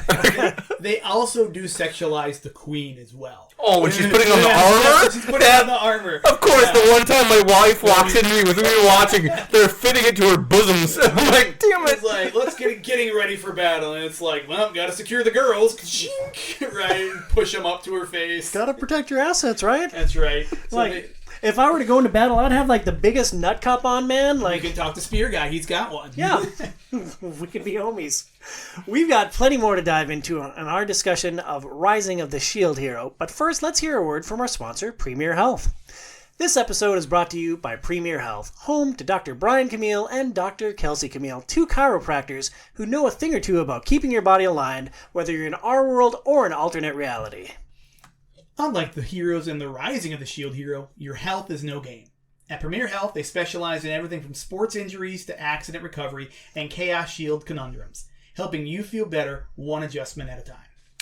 They also do sexualize the queen as well. Oh, when she's putting on the armor? She's putting on the armor. Of course, the one time my wife walks into me with me watching, they're fitting it to her bosoms. I'm like, damn it. It's like, let's getting ready for battle. And it's like, well, gotta secure the girls. Right? Push them up to her face. Gotta protect your assets, right? That's right. So Like, if I were to go into battle, I'd have like the biggest nut cup on, man. Like, you can talk to Spear Guy. He's got one. yeah, we could be homies. We've got plenty more to dive into in our discussion of Rising of the Shield Hero. But first, let's hear a word from our sponsor, Premier Health. This episode is brought to you by Premier Health, home to Dr. Brian Camille and Dr. Kelsey Camille, two chiropractors who know a thing or two about keeping your body aligned, whether you're in our world or an alternate reality. Unlike the heroes in the Rising of the Shield Hero, your health is no game. At Premier Health, they specialize in everything from sports injuries to accident recovery and Chaos Shield conundrums, helping you feel better one adjustment at a time.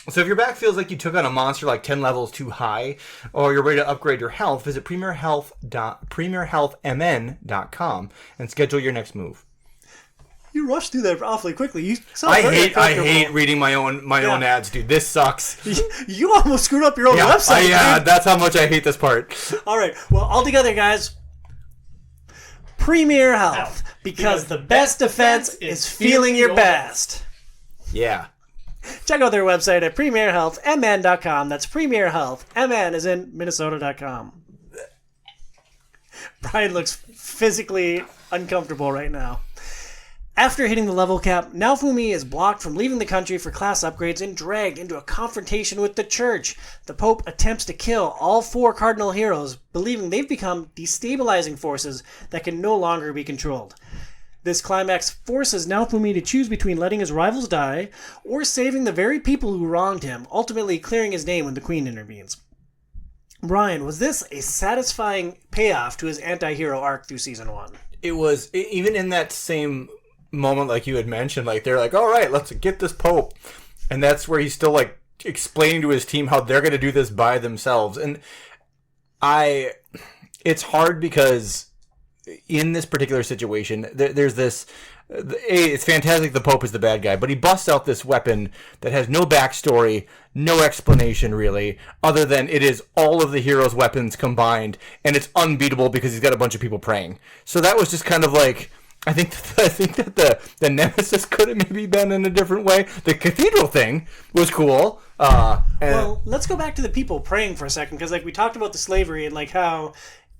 So if your back feels like you took on a monster like 10 levels too high, or you're ready to upgrade your health, visit premierhealthmn.com and schedule your next move. You rushed through that awfully quickly. I hate reading my own ads, dude. This sucks. You almost screwed up your own website. Dude. That's how much I hate this part. All right. Well, all together, guys. Premier Health, because the best defense is feeling your best. Yeah. Check out their website at premierhealthmn.com. That's premierhealthmn as in Minnesota.com. Brian looks physically uncomfortable right now. After hitting the level cap, Naofumi is blocked from leaving the country for class upgrades and dragged into a confrontation with the church. The Pope attempts to kill all 4 Cardinal Heroes, believing they've become destabilizing forces that can no longer be controlled. This climax forces Naofumi to choose between letting his rivals die or saving the very people who wronged him, ultimately clearing his name when the Queen intervenes. Brian, was this a satisfying payoff to his anti-hero arc through Season 1? It was, even in that same moment like you had mentioned, like they're like, all right, let's get this Pope, and that's where he's still like explaining to his team how they're going to do this by themselves. And it's hard because in this particular situation there's this it's fantastic the Pope is the bad guy, but he busts out this weapon that has no backstory, no explanation really, other than it is all of the heroes' weapons combined, and it's unbeatable because he's got a bunch of people praying. So that was just kind of like, I think that the Nemesis could have maybe been in a different way. The cathedral thing was cool. Well, let's go back to the people praying for a second, because like we talked about the slavery and like how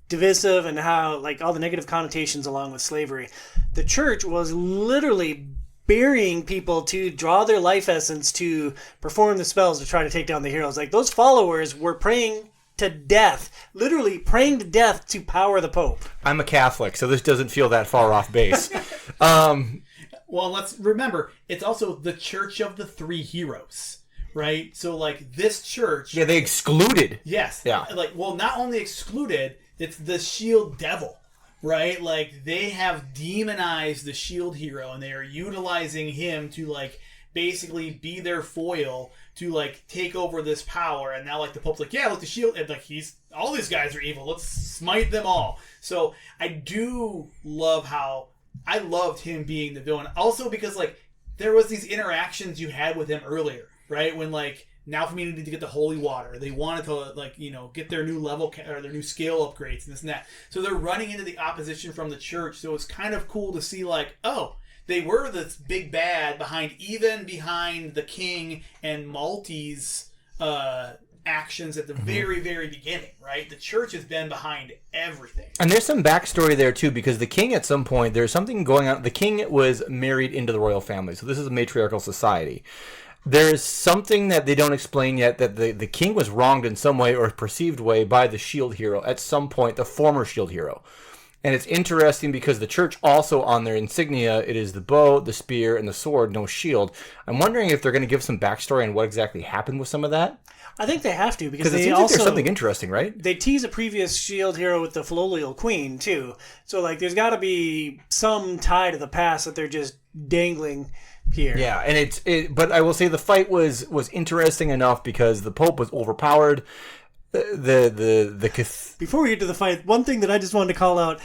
divisive and how like all the negative connotations along with slavery. The church was literally burying people to draw their life essence to perform the spells to try to take down the heroes. Like those followers were praying to death, literally praying to death to power the Pope. I'm a Catholic, so this doesn't feel that far off base. Well, let's remember, it's also the Church of the Three Heroes, right? So like this church, Yeah, they excluded. yes, Yeah. like well, not only excluded, it's the shield devil. Right, like they have demonized the shield hero, and they are utilizing him to like basically be their foil to like take over this power. And now like the Pope's like, yeah, look, the shield, and like all these guys are evil. Let's smite them all. So I do love how I loved him being the villain, also because like there was these interactions you had with him earlier, right? When like now for me needed to get the holy water. They wanted to like, get their new level or their new scale upgrades and this and that. So they're running into the opposition from the church. So it's kind of cool to see like, oh, they were this big bad behind the king and Malty's actions at the very, very beginning, right? The church has been behind everything. And there's some backstory there too, because the king at some point, there's something going on. The king was married into the royal family. So this is a matriarchal society. There's something that they don't explain yet, that the king was wronged in some way or perceived way by the shield hero at some point, the former shield hero. And it's interesting because the church also on their insignia, it is the bow, the spear, and the sword, no shield. I'm wondering if they're going to give some backstory on what exactly happened with some of that. I think they have to, because Because it seems like there's something interesting, right? They tease a previous shield hero with the Flolial Queen, too. So, like, there's got to be some tie to the past that they're just dangling here. Yeah, and but I will say the fight was interesting enough because the Pope was overpowered. Before we get to the fight, one thing that I just wanted to call out,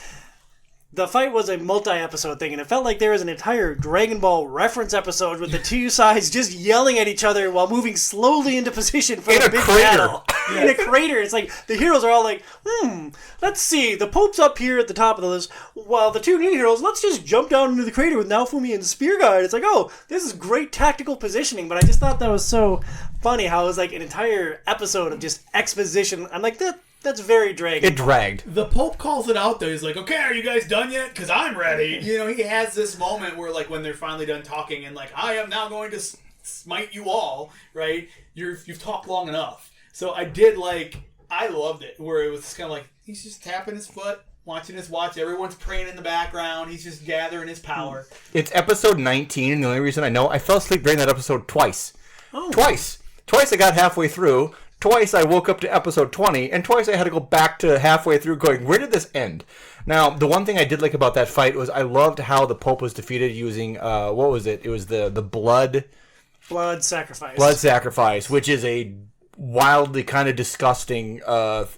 the fight was a multi-episode thing, and it felt like there was an entire Dragon Ball reference episode with the two sides just yelling at each other while moving slowly into position for a big battle. In a crater. It's like, the heroes are all like, let's see, the Pope's up here at the top of the list, while the two new heroes, let's just jump down into the crater with Naofumi and the Spear Guide. It's like, oh, this is great tactical positioning, but I just thought that was so funny how it was like an entire episode of just exposition. I'm like, that's very Dragon. It dragged. The Pope calls it out, though. He's like, okay, are you guys done yet? Because I'm ready. He has this moment where, like, when they're finally done talking and, like, I am now going to smite you all, right? You've talked long enough. So I loved it, where it was kind of like, he's just tapping his foot, watching his watch. Everyone's praying in the background. He's just gathering his power. It's episode 19, and the only reason I know, I fell asleep during that episode twice. Oh. Twice I got halfway through. Twice I woke up to episode 20, and twice I had to go back to halfway through going, where did this end? Now, the one thing I did like about that fight was I loved how the Pope was defeated using, what was it? It was the blood sacrifice. Blood sacrifice, which is a wildly kind of disgusting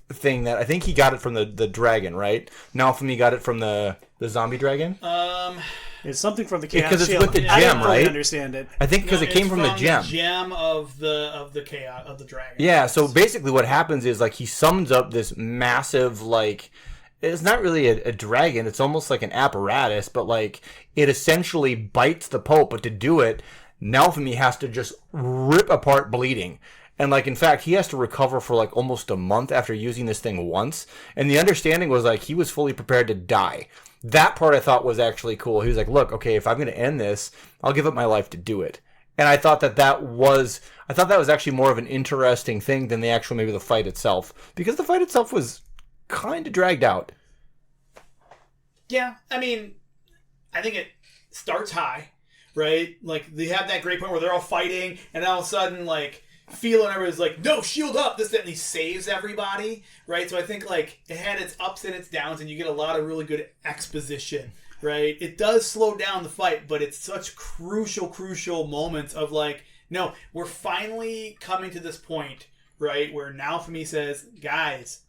thing that I think he got it from the dragon, right? Naofumi got it from the zombie dragon? It's something from the chaos because it's shield. with the I gem, didn't really right? understand it. I think because it came from the gem. The gem of the chaos of the dragon. Yeah, so basically what happens is like he summons up this massive, like, it's not really a dragon, it's almost like an apparatus, but like it essentially bites the Pope, but to do it, Naofumi has to just rip apart bleeding. And like, in fact, he has to recover for like almost a month after using this thing once. And the understanding was like he was fully prepared to die. That part I thought was actually cool. He was like, look, okay, if I'm going to end this, I'll give up my life to do it. And I thought that was actually more of an interesting thing than maybe the fight itself. Because the fight itself was kind of dragged out. Yeah, I mean, I think it starts high, right? Like, they have that great point where they're all fighting, and all of a sudden, like, Philo and everybody's like, no, shield up, this, that, and he saves everybody, right? So I think, like, it had its ups and its downs, and you get a lot of really good exposition, right? It does slow down the fight, but it's such crucial moments of, like, no, we're finally coming to this point, right, where Naofumi says, guys,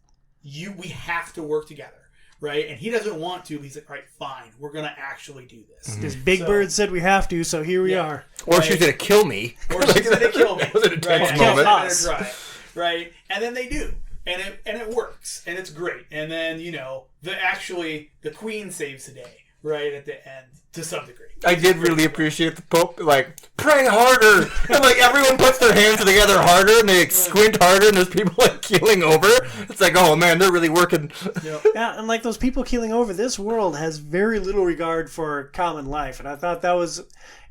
we have to work together. Right? And he doesn't want to. He's like, all right, fine. We're going to actually do this. Because Big Bird said we have to, so here we are. Or she's going to kill me. Or she's going to kill me. That was an intense moment. Right? And then they do. And it works. And it's great. And then, the Queen saves the day. Right? At the end. To some degree. I did really appreciate the Pope, like, pray harder! And, like, everyone puts their hands together harder, and they like, squint harder, and there's people, like, keeling over. It's like, oh, man, they're really working. Yep. Yeah, and, like, those people keeling over, this world has very little regard for common life. And I thought that was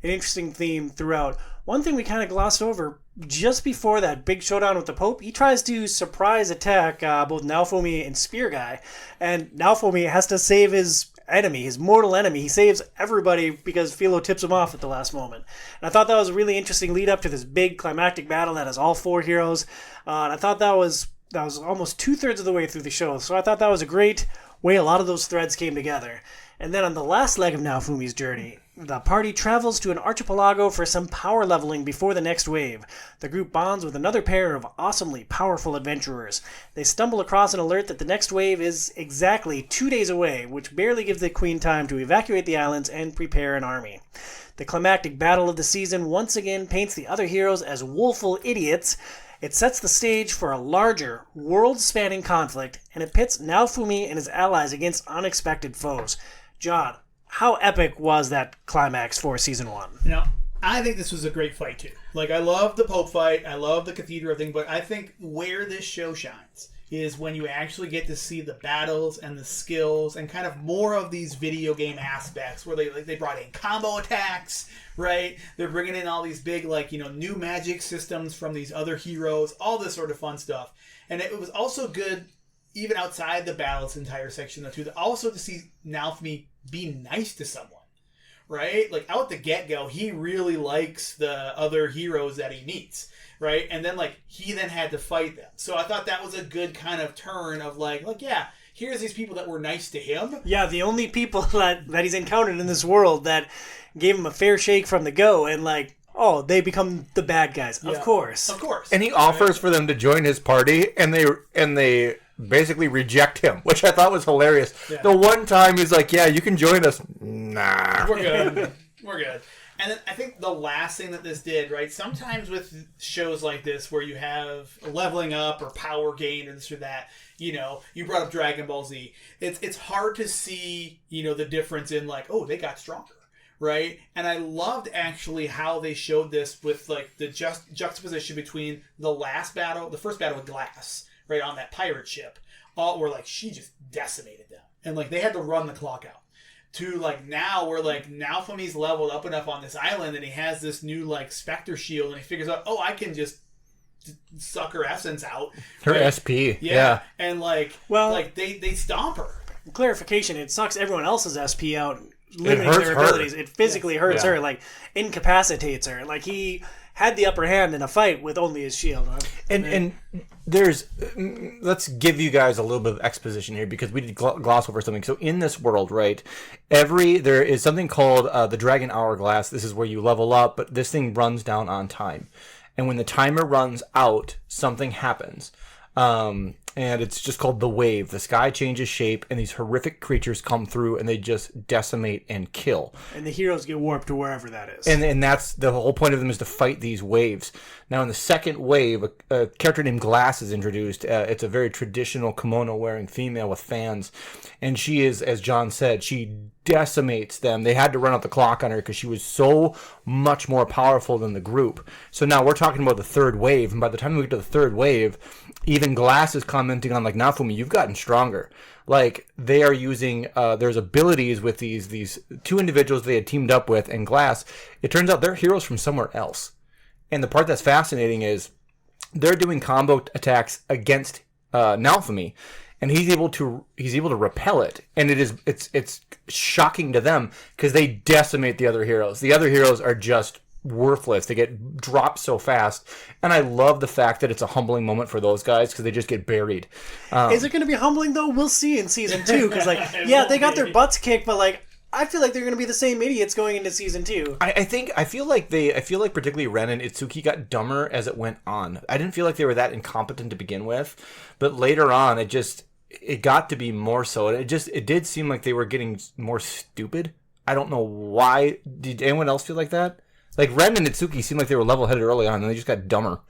an interesting theme throughout. One thing we kind of glossed over, just before that big showdown with the Pope, he tries to surprise attack both Naofumi and Spear Guy, and Naofumi has to save his enemy, his mortal enemy. He saves everybody because Philo tips him off at the last moment. And I thought that was a really interesting lead up to this big climactic battle that has all 4 heroes. And I thought that was almost 2/3 of the way through the show. So I thought that was a great way a lot of those threads came together. And then on the last leg of Naofumi's journey, the party travels to an archipelago for some power leveling before the next wave. The group bonds with another pair of awesomely powerful adventurers. They stumble across an alert that the next wave is exactly 2 days away, which barely gives the Queen time to evacuate the islands and prepare an army. The climactic battle of the season once again paints the other heroes as woeful idiots. It sets the stage for a larger, world-spanning conflict, and it pits Naofumi and his allies against unexpected foes. John, how epic was that climax for Season 1? I think this was a great fight, too. Like, I love the Pope fight, I love the Cathedral thing, but I think where this show shines is when you actually get to see the battles and the skills and kind of more of these video game aspects where they brought in combo attacks, right? They're bringing in all these big, new magic systems from these other heroes, all this sort of fun stuff. And it was also good, even outside the battles entire section, though, too, also to see Naofumi be nice to someone. Right? Like, out the get-go, he really likes the other heroes that he meets, right? And then, he then had to fight them. So I thought that was a good kind of turn of, yeah, here's these people that were nice to him. Yeah, the only people that he's encountered in this world that gave him a fair shake from the go, and, they become the bad guys. Yeah. Of course. And he offers for them to join his party, and they basically reject him, which I thought was hilarious. Yeah. The one time he's like, yeah, you can join us. Nah. We're good. We're good. And then I think the last thing that this did, right, sometimes with shows like this where you have leveling up or power gain or this or that, you brought up Dragon Ball Z. It's hard to see, the difference in they got stronger. Right? And I loved actually how they showed this with the juxtaposition between the first battle with Glass, right, on that pirate ship, where she just decimated them. And they had to run the clock out. To now where Naofumi's leveled up enough on this island and he has this new Spectre shield and he figures out, I can just suck her essence out. Her right? SP. Yeah. And they stomp her. Clarification, it sucks everyone else's SP out, limiting their abilities. It physically hurts her, incapacitates her. He had the upper hand in a fight with only his shield. And there's, let's give you guys a little bit of exposition here because we did gloss over something. So in this world, right, there is something called the Dragon Hourglass. This is where you level up, but this thing runs down on time. And when the timer runs out, something happens. And it's just called the wave. The sky changes shape, and these horrific creatures come through, and they just decimate and kill. And the heroes get warped to wherever that is. And that's the whole point of them is to fight these waves. Now, in the second wave, a character named Glass is introduced. It's a very traditional kimono-wearing female with fans, and she is, as John said, she decimates them. They had to run out the clock on her because she was so much more powerful than the group. So now we're talking about the third wave, and by the time we get to the third wave, even Glass is commenting on Naofumi, you've gotten stronger. They are using there's abilities with these two individuals they had teamed up with and Glass. It turns out they're heroes from somewhere else. And the part that's fascinating is they're doing combo attacks against Naofumi, and he's able to repel it. And it's shocking to them because they decimate the other heroes. The other heroes are just worthless. They get dropped so fast, and I love the fact that it's a humbling moment for those guys because they just get buried. Is it going to be humbling though? We'll see in season 2 because they got their butts kicked, but I feel like they're going to be the same idiots going into season 2. I feel like particularly Ren and Itsuki got dumber as it went on. I didn't feel like they were that incompetent to begin with, but later on it got to be more so. It did seem like they were getting more stupid. I don't know why. Did anyone else feel like that? Ren and Itsuki seemed like they were level-headed early on, and they just got dumber.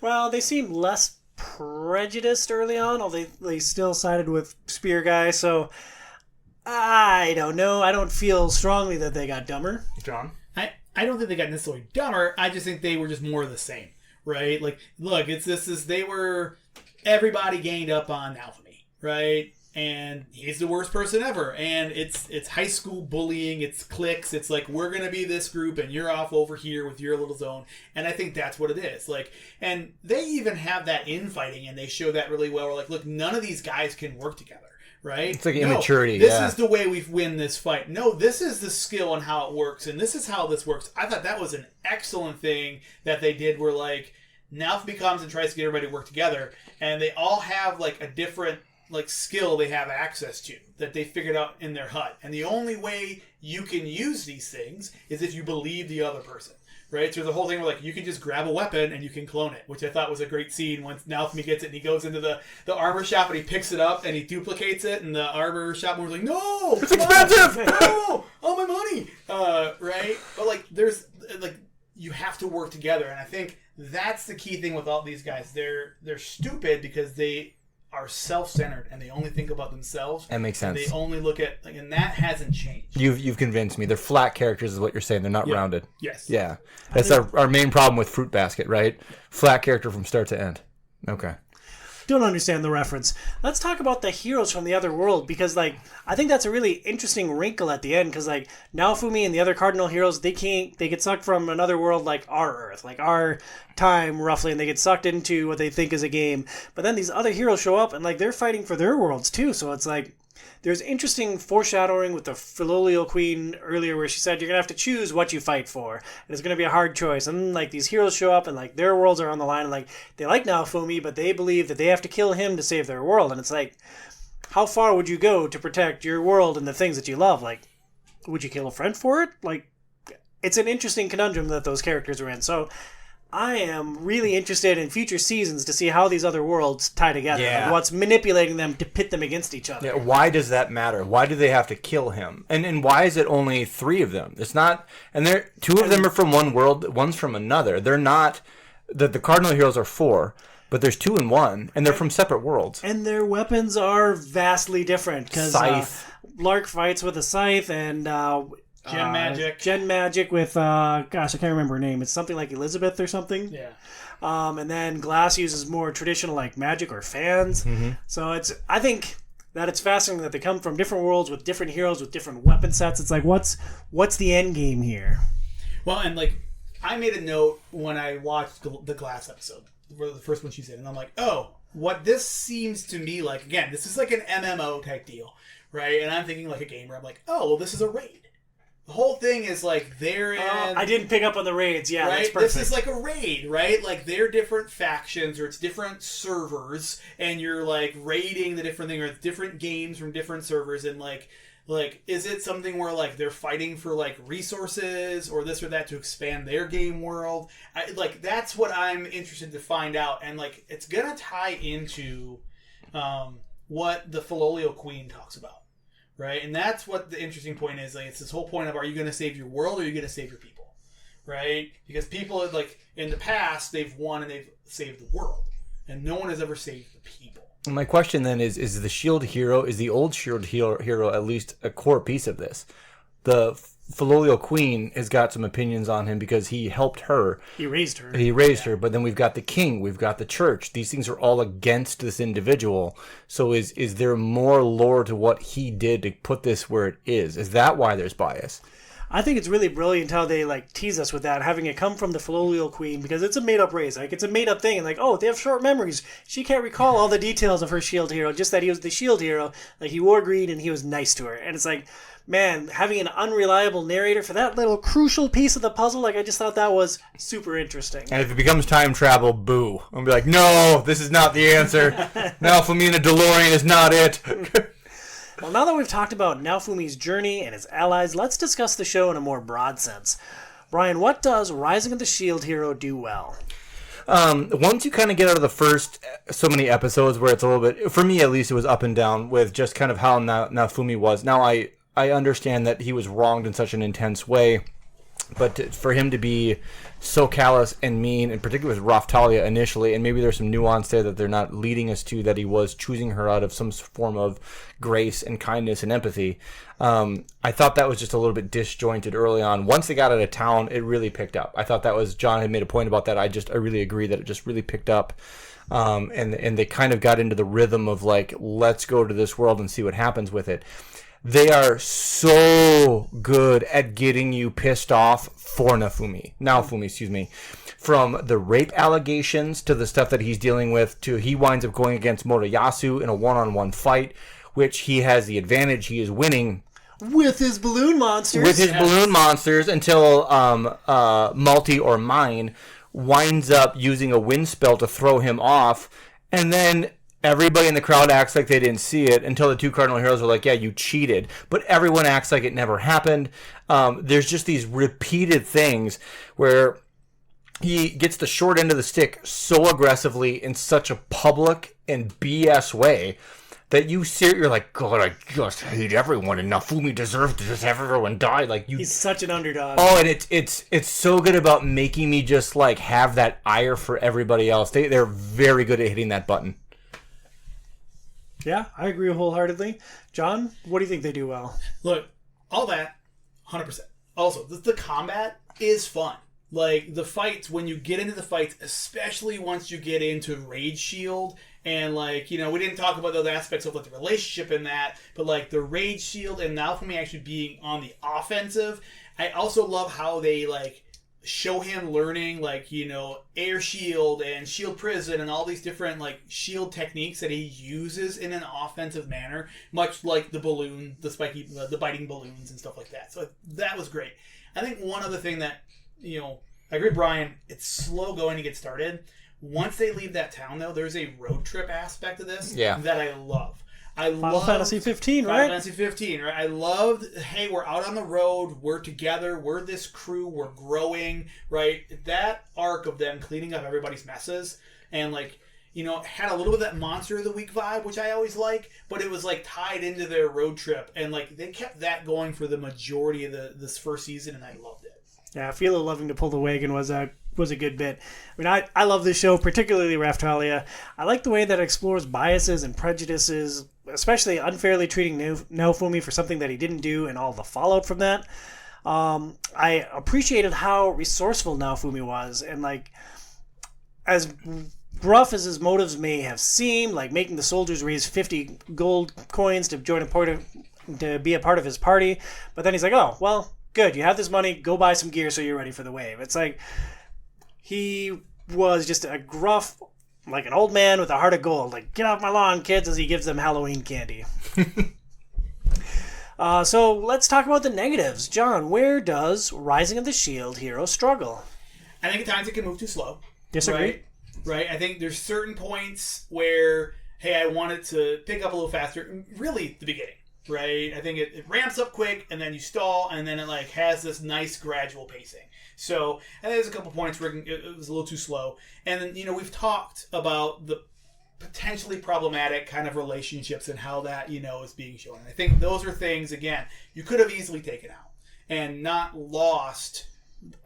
Well, they seemed less prejudiced early on, although they still sided with Spear Guy, so I don't know. I don't feel strongly that they got dumber. John? I don't think they got necessarily dumber. I just think they were just more of the same, right? Look, everybody gained up on Naofumi, right? and he's the worst person ever. And it's high school bullying, it's cliques, it's like, we're gonna be this group and you're off over here with your little zone. And I think that's what it is. Like, and they even have that infighting, and they show that really well. We're like, look, none of these guys can work together. Right? It's like immaturity. This is the way we win this fight. No, this is the skill and how it works, and this is how this works. I thought that was an excellent thing that they did, where like Naofumi comes and tries to get everybody to work together, and they all have like a different like skill they have access to that they figured out in their hut. And the only way you can use these things is if you believe the other person. Right? So the whole thing where like you can just grab a weapon and you can clone it, which I thought was a great scene once Naofumi gets it and he goes into the armor shop and he picks it up and he duplicates it, and the armor shop owner's like, no! It's expensive! No! All my money! Right? But like there's like you have to work together, and I think that's the key thing with all these guys. They're stupid because they are self-centered and they only think about themselves. That makes sense. They only look at like, and that hasn't changed. You've convinced me. They're flat characters, is what you're saying. They're not rounded. Yes. Yeah, that's our main problem with Fruit Basket, right? Flat character from start to end. Okay. Don't understand the reference. Let's talk about the heroes from the other world, because like I think that's a really interesting wrinkle at the end, because like Naofumi and the other Cardinal Heroes, they get sucked from another world like our Earth, like our time roughly, and they get sucked into what they think is a game. But then these other heroes show up and like they're fighting for their worlds too. So it's like there's interesting foreshadowing with the Filolio Queen earlier, where she said you're gonna have to choose what you fight for, and it's gonna be a hard choice. And like these heroes show up and like their worlds are on the line, and like they like Naofumi, but they believe that they have to kill him to save their world. And it's like, how far would you go to protect your world and the things that you love? Like, would you kill a friend for it? Like, it's an interesting conundrum that those characters are in. So I am really interested in future seasons to see how these other worlds tie together. Yeah. Like what's manipulating them to pit them against each other. Yeah, why does that matter? Why do they have to kill him? And why is it only 3 of them? It's not, and they're 2 of them are from one world, one's from another. They're not, the Cardinal Heroes are 4, but there's 2 and 1, and they're from separate worlds. And their weapons are vastly different, because Scythe. Lark fights with a scythe, and Gen Magic with gosh, I can't remember her name. It's something like Elizabeth or something. Yeah. And then Glass uses more traditional like magic or fans. Mm-hmm. So I think that it's fascinating that they come from different worlds with different heroes with different weapon sets. It's like what's the end game here? Well, and like I made a note when I watched the Glass episode, the first one she's in, and I'm like, oh, what this seems to me like, again, this is like an MMO type deal, right? And I'm thinking like a gamer. I'm like, oh, well, this is a raid. The whole thing is like they're in. I didn't pick up on the raids. Yeah, right? That's perfect. This is like a raid, right? Like they're different factions or it's different servers, and you're like raiding the different thing, or it's different games from different servers, and like is it something where like they're fighting for like resources or this or that to expand their game world? Like that's what I'm interested to find out, and like it's gonna tie into what the Filolio Queen talks about. Right, and that's what the interesting point is. Like, it's this whole point of: are you going to save your world, or are you going to save your people? Right, because people like in the past they've won and they've saved the world, and no one has ever saved the people. My question then is the Shield Hero, is the old Shield Hero at least a core piece of this? The Filolio Queen has got some opinions on him because he helped her. He raised her. Her, but then we've got the king, we've got the church. These things are all against this individual. So is there more lore to what he did to put this where it is? Is that why there's bias? I think it's really brilliant how they like tease us with that, having it come from the Filolio Queen, because it's a made-up race. Like, it's a made-up thing, and like, oh, they have short memories. She can't recall all the details of her Shield Hero, just that he was the Shield Hero. Like, he wore green and he was nice to her. And it's like, man, having an unreliable narrator for that little crucial piece of the puzzle, like, I just thought that was super interesting. And if it becomes time travel, boo. I'll be like, no, this is not the answer. Naofumi in a DeLorean is not it. Well, now that we've talked about Naofumi's journey and his allies, let's discuss the show in a more broad sense. Brian, what does Rising of the Shield Hero do well? Once you kind of get out of the first so many episodes where it's a little bit, for me at least, it was up and down with just kind of how Naofumi was. Now, I understand that he was wronged in such an intense way, But for him to be so callous and mean, and particularly with Raftalia initially, and maybe there's some nuance there that they're not leading us to, that he was choosing her out of some form of grace and kindness and empathy. I thought that was just a little bit disjointed early on. Once they got out of town, it really picked up. I thought that was, John had made a point about that. I really agree that it just really picked up. And they kind of got into the rhythm of like, let's go to this world and see what happens with it. They are so good at getting you pissed off for Naofumi, from the rape allegations to the stuff that he's dealing with, to he winds up going against Moroyasu in a one-on-one fight, which he has the advantage. He is winning with his balloon monsters. Until Multi or Mine winds up using a wind spell to throw him off, and then everybody in the crowd acts like they didn't see it until the two Cardinal Heroes are like, yeah, you cheated. But everyone acts like it never happened. There's just these repeated things where he gets the short end of the stick so aggressively in such a public and BS way that you're like, God, I just hate everyone, and Naofumi deserves to just have everyone die. Like, he's such an underdog. Oh, and it's so good about making me just like have that ire for everybody else. They're very good at hitting that button. Yeah, I agree wholeheartedly. John, what do you think they do well? Look, all that, 100%. Also, the combat is fun. Like, the fights, when you get into the fights, especially once you get into Rage Shield, and, like, you know, we didn't talk about those aspects of, like, the relationship in that, but, like, the Rage Shield and Naofumi actually being on the offensive. I also love how they, like, show him learning, like, you know, air shield and shield prison and all these different, like, shield techniques that he uses in an offensive manner, much like the balloon, the biting balloons and stuff like that. So that was great. I think one other thing that, you know, I agree with Brian, it's slow going to get started. Once they leave that town, though, there's a road trip aspect to this that I love. Final Fantasy 15, right? Final Fantasy 15, right? I loved, hey, we're out on the road, we're together, we're this crew, we're growing, right? That arc of them cleaning up everybody's messes and, like, you know, had a little bit of that Monster of the Week vibe, which I always like, but it was, like, tied into their road trip, and, like, they kept that going for the majority of this first season, and I loved it. Yeah, Feel Loving to Pull the Wagon was a good bit. I mean, I love this show, particularly Raftalia. I like the way that it explores biases and prejudices, especially unfairly treating Naofumi for something that he didn't do and all the fallout from that. I appreciated how resourceful Naofumi was, and, like, as rough as his motives may have seemed, like making the soldiers raise 50 gold coins to to be a part of his party, but then he's like, oh, well, good, you have this money, go buy some gear so you're ready for the wave. It's like, he was just a gruff, like an old man with a heart of gold. Like, get off my lawn, kids, as he gives them Halloween candy. So let's talk about the negatives. John, where does Rising of the Shield hero struggle? I think at times it can move too slow. Disagree. Right? I think there's certain points where, hey, I want it to pick up a little faster. Really, the beginning. Right? I think it ramps up quick, and then you stall, and then it, like, has this nice gradual pacing. So, and there's a couple points where it was a little too slow. And then, you know, we've talked about the potentially problematic kind of relationships and how that, you know, is being shown. And I think those are things, again, you could have easily taken out and not lost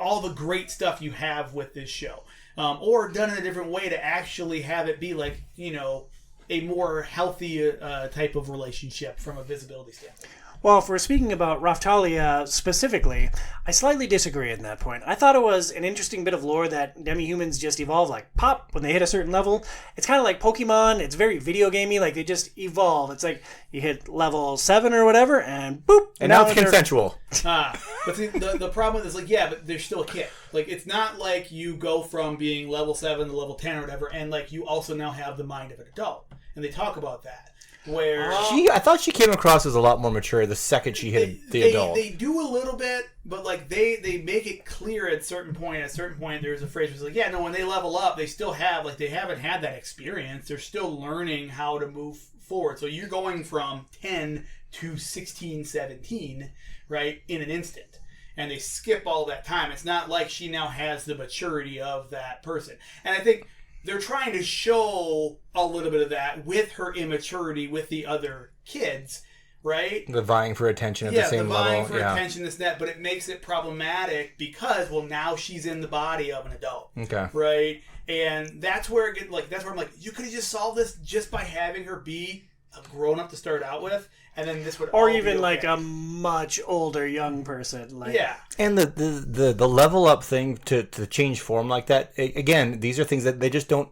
all the great stuff you have with this show. Or done in a different way to actually have it be, like, you know, a more healthy type of relationship from a visibility standpoint. Well, if we're speaking about Raftalia specifically, I slightly disagree in that point. I thought it was an interesting bit of lore that demi-humans just evolve, like, pop, when they hit a certain level. It's kind of like Pokemon. It's very video gamey, like, they just evolve. It's like, you hit level 7 or whatever, and boop! And now it's consensual. But see, the problem is, like, yeah, but they're still a kid. Like, it's not like you go from being level 7 to level 10 or whatever, and, like, you also now have the mind of an adult. And they talk about that. Where I thought she came across as a lot more mature the second she hit the adult. They do a little bit, but, like, they make it clear at a certain point. At a certain point, there's a phrase where it's like, yeah, no, when they level up, they still have, like, they haven't had that experience. They're still learning how to move forward. So you're going from 10 to 16, 17, right, in an instant. And they skip all that time. It's not like she now has the maturity of that person. And I think they're trying to show a little bit of that with her immaturity with the other kids, right? The vying for attention at the same level. vying for attention, this, that, but it makes it problematic because, well, now she's in the body of an adult. Okay. Right? And that's where it gets, that's where I'm like, you could have just solved this just by having her be a grown-up to start out with, and then this would or all even be okay. like a much older young person. Like, yeah. And the level up thing to change form like that, again, these are things that they just don't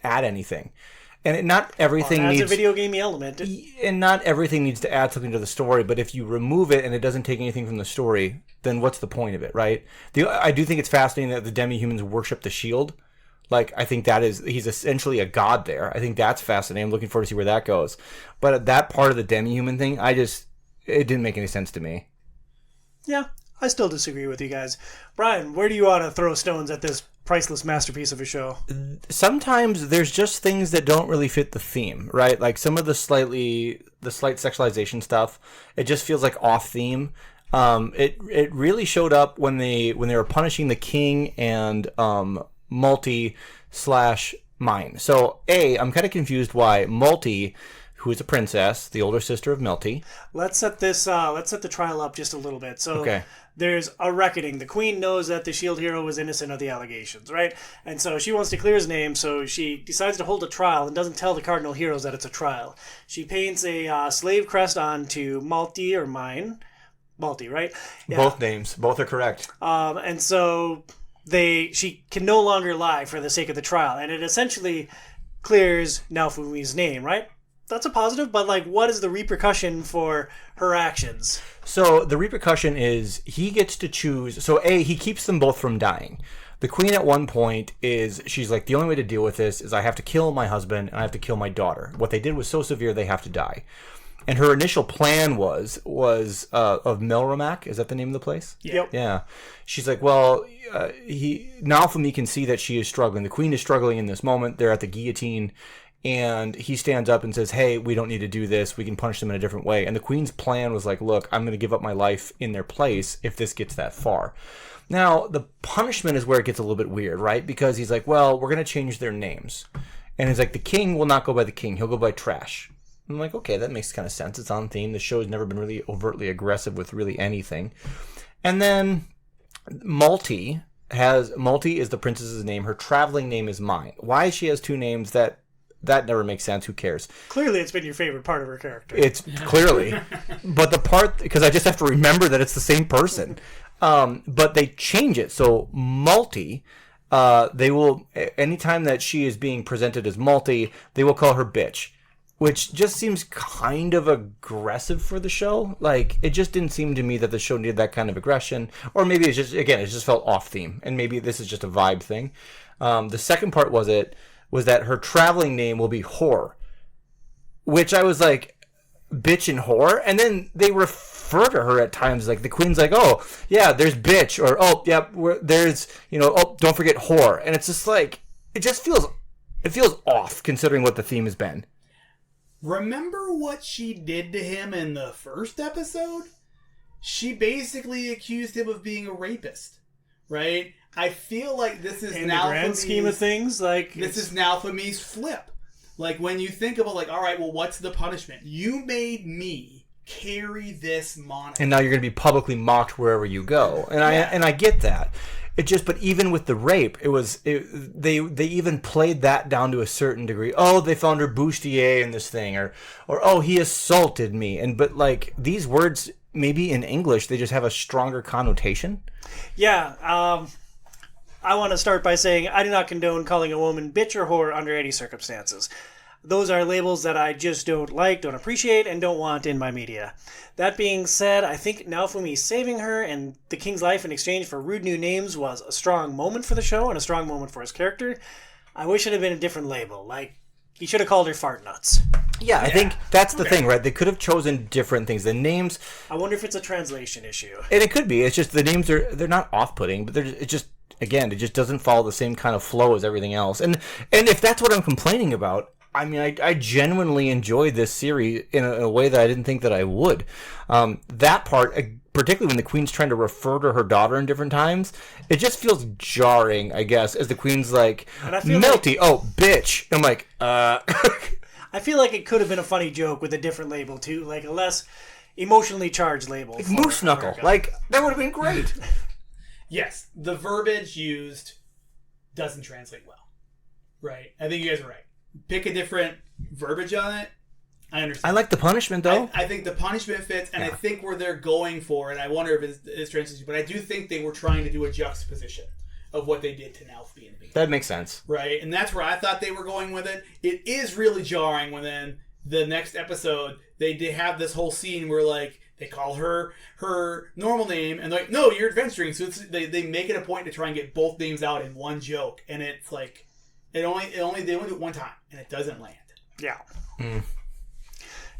add anything. And not everything needs needs a video gamey element. And not everything needs to add something to the story, but if you remove it and it doesn't take anything from the story, then what's the point of it, right? I do think it's fascinating that the demi-humans worship the shield. Like, I think he's essentially a god there. I think that's fascinating. I'm looking forward to see where that goes. But that part of the demi-human thing, it didn't make any sense to me. Yeah, I still disagree with you guys. Brian, where do you want to throw stones at this priceless masterpiece of a show? Sometimes there's just things that don't really fit the theme, right? Like some of the slight sexualization stuff, it just feels like off theme. It really showed up when they were punishing the king and Multi/Mine. So I'm kind of confused why Multi, who is a princess, the older sister of Melty. Let's set the trial up just a little bit. So Okay. There's a reckoning. The queen knows that the shield hero was innocent of the allegations, right? And so she wants to clear his name, so she decides to hold a trial and doesn't tell the Cardinal Heroes that it's a trial. She paints a slave crest onto Multi or Mine. Multi, right? Yeah. Both names. Both are correct. And so she can no longer lie for the sake of the trial, and it essentially clears Naofumi's name, right? That's a positive, but like, what is the repercussion for her actions? So the repercussion is he gets to choose. So he keeps them both from dying. The queen at one point she's like, the only way to deal with this is I have to kill my husband and I have to kill my daughter. What they did was so severe they have to die. And her initial plan was of Melromac. Is that the name of the place? Yep. Yeah. She's like, well, Naofumi can see that she is struggling. The queen is struggling in this moment. They're at the guillotine. And he stands up and says, hey, we don't need to do this. We can punish them in a different way. And the queen's plan was like, look, I'm going to give up my life in their place if this gets that far. Now, the punishment is where it gets a little bit weird, right? Because he's like, well, we're going to change their names. And he's like, the king will not go by the king. He'll go by Trash. I'm like, okay, that makes kind of sense. It's on theme. The show has never been really overtly aggressive with really anything. And then Multi is the princess's name. Her traveling name is Mine. Why she has two names, that never makes sense. Who cares? Clearly, it's been your favorite part of her character. It's clearly. But the part, because I just have to remember that it's the same person. But they change it. So Multi, they will, anytime that she is being presented as Multi, they will call her bitch. Which just seems kind of aggressive for the show. Like, it just didn't seem to me that the show needed that kind of aggression. Or maybe it just felt off theme. And maybe this is just a vibe thing. The second part was that her traveling name will be Whore. Which I was like, bitch and whore? And then they refer to her at times. Like, the queen's like, oh, yeah, there's bitch. Or, oh, yeah, there's, oh, don't forget whore. And it's just like, it feels off considering what the theme has been. Remember what she did to him in the first episode? She basically accused him of being a rapist, right? I feel like this is in the grand scheme of things, like this is Naofumi's flip. Like, when you think about, like, all right, well, what's the punishment? You made me carry this monster, and now you're going to be publicly mocked wherever you go. And I get that. But even with the rape, they even played that down to a certain degree. Oh, they found her bustier in this thing, or oh, he assaulted me. But like, these words, maybe in English, they just have a stronger connotation. Yeah. I want to start by saying I do not condone calling a woman bitch or whore under any circumstances. Those are labels that I just don't like, don't appreciate, and don't want in my media. That being said, I think Naofumi saving her and the king's life in exchange for rude new names was a strong moment for the show and a strong moment for his character. I wish it had been a different label. Like, he should have called her Fart Nuts. Yeah, I think that's the thing, right? They could have chosen different things. The names... I wonder if it's a translation issue. And it could be. It's just the names they're not off-putting, but it just doesn't follow the same kind of flow as everything else. And if that's what I'm complaining about... I mean, I genuinely enjoyed this series in a way that I didn't think that I would. That part, particularly when the queen's trying to refer to her daughter in different times, it just feels jarring, I guess, as the queen's like, Melty, oh, bitch. And I'm like, I feel like it could have been a funny joke with a different label too, like a less emotionally charged label. Like Moose Knuckle. America. Like, that would have been great. Yes, the verbiage used doesn't translate well. Right? I think you guys are right. Pick a different verbiage on it. I understand. I like the punishment, though. I think the punishment fits, and I think where they're going for, and I wonder if it's translation, but I do think they were trying to do a juxtaposition of what they did to Nalfi in the beginning. That makes sense. Right? And that's where I thought they were going with it. It is really jarring when then the next episode, they have this whole scene where, like, they call her normal name, and they're like, no, you're adventuring. So they make it a point to try and get both names out in one joke, and it's like, they only do it one time, and it doesn't land. Yeah.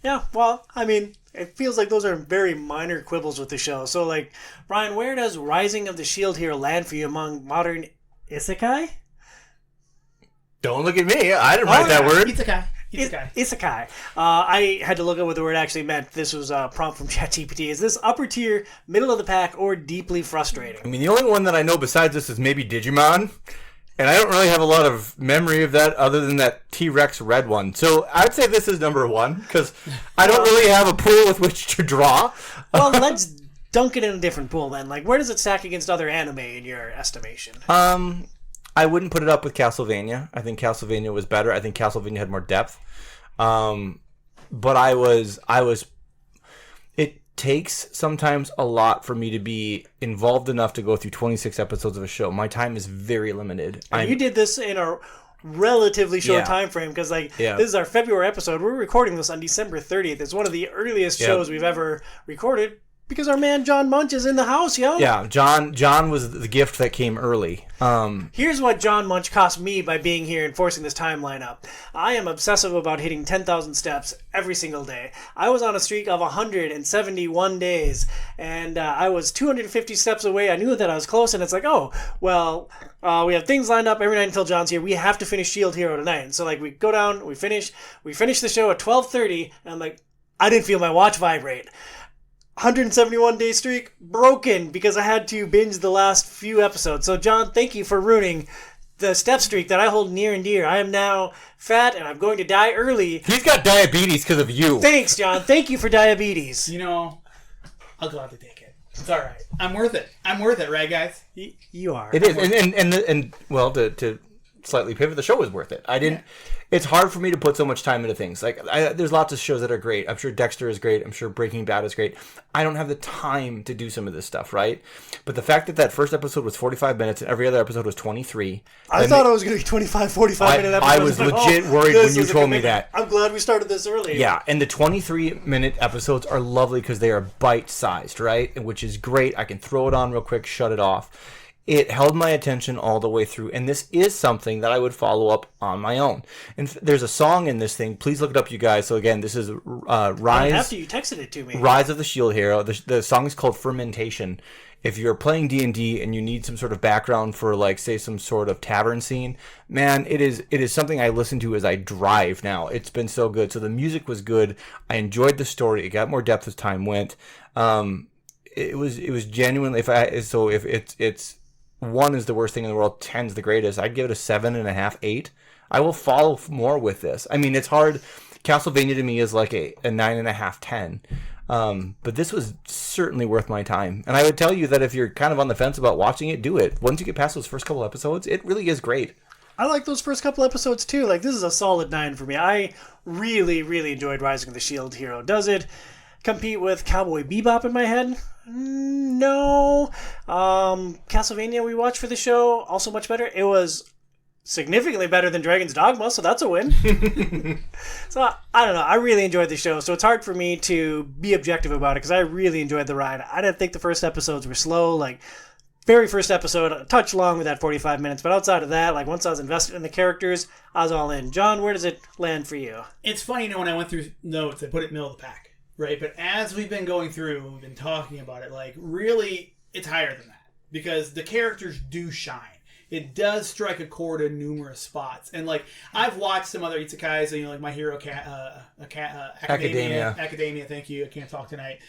Yeah, well, I mean, it feels like those are very minor quibbles with the show. So, like, Brian, where does Rising of the Shield Hero land for you among modern isekai? Don't look at me. I didn't write that word. Isekai. Isekai. I had to look at what the word actually meant. This was a prompt from ChatGPT. Is this upper tier, middle of the pack, or deeply frustrating? I mean, the only one that I know besides this is maybe Digimon. And I don't really have a lot of memory of that other than that T-Rex red one. So I'd say this is number one because I don't really have a pool with which to draw. Well, let's dunk it in a different pool then. Like, where does it stack against other anime in your estimation? I wouldn't put it up with Castlevania. I think Castlevania was better. I think Castlevania had more depth. But I was. It takes sometimes a lot for me to be involved enough to go through 26 episodes of a show. My time is very limited. And you did this in a relatively short time frame because, like, this is our February episode. We're recording this on December 30th. It's one of the earliest shows we've ever recorded because our man John Munch is in the house, yo. Yeah, John was the gift that came early. Here's what John Munch cost me by being here and forcing this timeline up. I am obsessive about hitting 10,000 steps every single day. I was on a streak of 171 days, and I was 250 steps away. I knew that I was close, and it's like, oh, well, we have things lined up every night until John's here. We have to finish Shield Hero tonight. And so, like, we go down, we finish the show at 12:30, and I'm like, I didn't feel my watch vibrate. 171 day streak broken because I had to binge the last few episodes. So John, thank you for ruining the step streak that I hold near and dear. I am now fat and I'm going to die early. He's got diabetes because of you. Thanks, John. Thank you for diabetes. You know, I'll gladly take it. It's all right. I'm worth it. I'm worth it, right, guys? You are. It is, and well, to slightly pivot, the show was worth it. I didn't. Yeah. It's hard for me to put so much time into things. Like, there's lots of shows that are great. I'm sure Dexter is great. I'm sure Breaking Bad is great. I don't have the time to do some of this stuff, right? But the fact that first episode was 45 minutes and every other episode was 23. I thought it was going to be 25, 45-minute episodes. I was legit worried when you told me that. I'm glad we started this early. Yeah, and the 23-minute episodes are lovely because they are bite-sized, right? Which is great. I can throw it on real quick, shut it off. It held my attention all the way through, and this is something that I would follow up on my own. And there's a song in this thing. Please look it up, you guys. So again, this is Rise. After you texted it to me. Rise of the Shield Hero. The song is called Fermentation. If you're playing D&D and you need some sort of background for, like, say, some sort of tavern scene, man, it is something I listen to as I drive now. It's been so good. So the music was good. I enjoyed the story. It got more depth as time went. It was genuinely. If it's 1 is the worst thing in the world, 10 is the greatest, I'd give it a 7.5, 8. I will follow more with this. I mean, it's hard. Castlevania to me is like a 9.5, 10. But this was certainly worth my time. And I would tell you that if you're kind of on the fence about watching it, do it. Once you get past those first couple episodes, it really is great. I like those first couple episodes too. Like, this is a solid 9 for me. I really, really enjoyed Rising of the Shield Hero. Does it compete with Cowboy Bebop in my head? No. Castlevania we watched for the show, also much better. It was significantly better than Dragon's Dogma, so that's a win. So, I don't know. I really enjoyed the show, so it's hard for me to be objective about it because I really enjoyed the ride. I didn't think the first episodes were slow. Like, very first episode, a touch long with that 45 minutes, but outside of that, like, once I was invested in the characters, I was all in. John, where does it land for you? It's funny, when I went through notes, I put it middle of the pack. Right, but as we've been going through, we've been talking about it, like, really, it's higher than that. Because the characters do shine. It does strike a chord in numerous spots. And, like, I've watched some other isekais, like My Hero Academia, thank you, I can't talk tonight.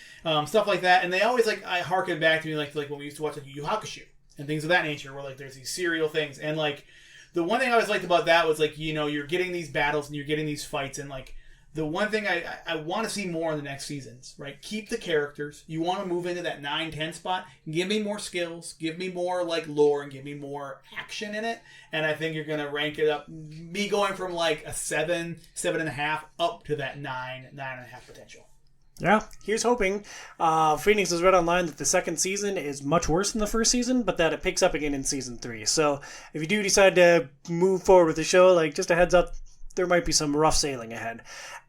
Stuff like that. And they always, like, I harken back to me, like when we used to watch, like, Yu Yu Hakusho and things of that nature, where, like, there's these serial things. And, like, the one thing I always liked about that was like, you're getting these battles and you're getting these fights, and like the one thing I want to see more in the next seasons, right? Keep the characters. You want to move into that 9-10 spot. Give me more skills. Give me more like lore, and give me more action in it. And I think you're going to rank it up. Me going from like a 7, 7.5 up to that 9, 9.5 potential. Yeah, here's hoping. Phoenix has read online that the second season is much worse than the first season, but that it picks up again in season 3. So if you do decide to move forward with the show, like just a heads up, there might be some rough sailing ahead.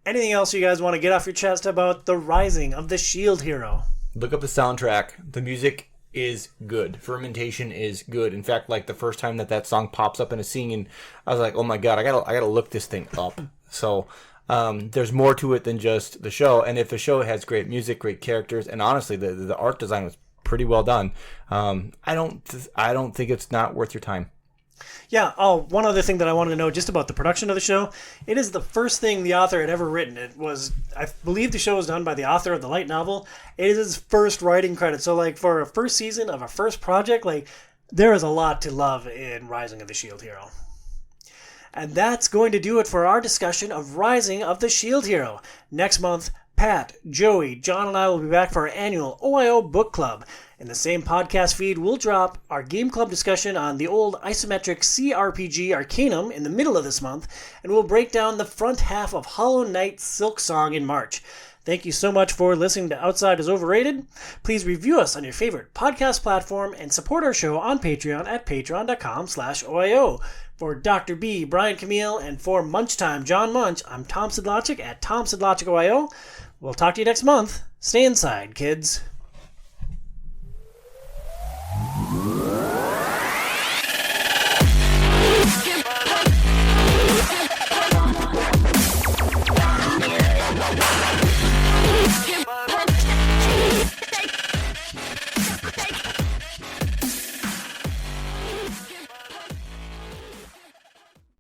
Anything else you guys want to get off your chest about the rising of the Shield Hero? Look up the soundtrack. The music is good. Fermentation is good. In fact, like the first time that song pops up in a scene, I was like, oh my god, I gotta look this thing up. So there's more to it than just the show. And if the show has great music, great characters, and honestly, the art design was pretty well done, I don't think it's not worth your time. Yeah, one other thing that I wanted to know just about the production of the show. It is the first thing the author had ever written. It was, I believe the show was done by the author of the light novel. It is his first writing credit. So like for a first season of a first project, like there is a lot to love in Rising of the Shield Hero. And that's going to do it for our discussion of Rising of the Shield Hero. Next month, Pat, Joey, John, and I will be back for our annual OiO Book Club. In the same podcast feed, we'll drop our Game Club discussion on the old isometric CRPG Arcanum in the middle of this month, and we'll break down the front half of Hollow Knight Silk Song in March. Thank you so much for listening to Outside is Overrated. Please review us on your favorite podcast platform and support our show on Patreon at patreon.com/OiO. For Dr. B, Brian Camille, and for Munchtime, John Munch, I'm Tom Sidlacek at Tom Sidlacek OiO. We'll talk to you next month. Stay inside, kids.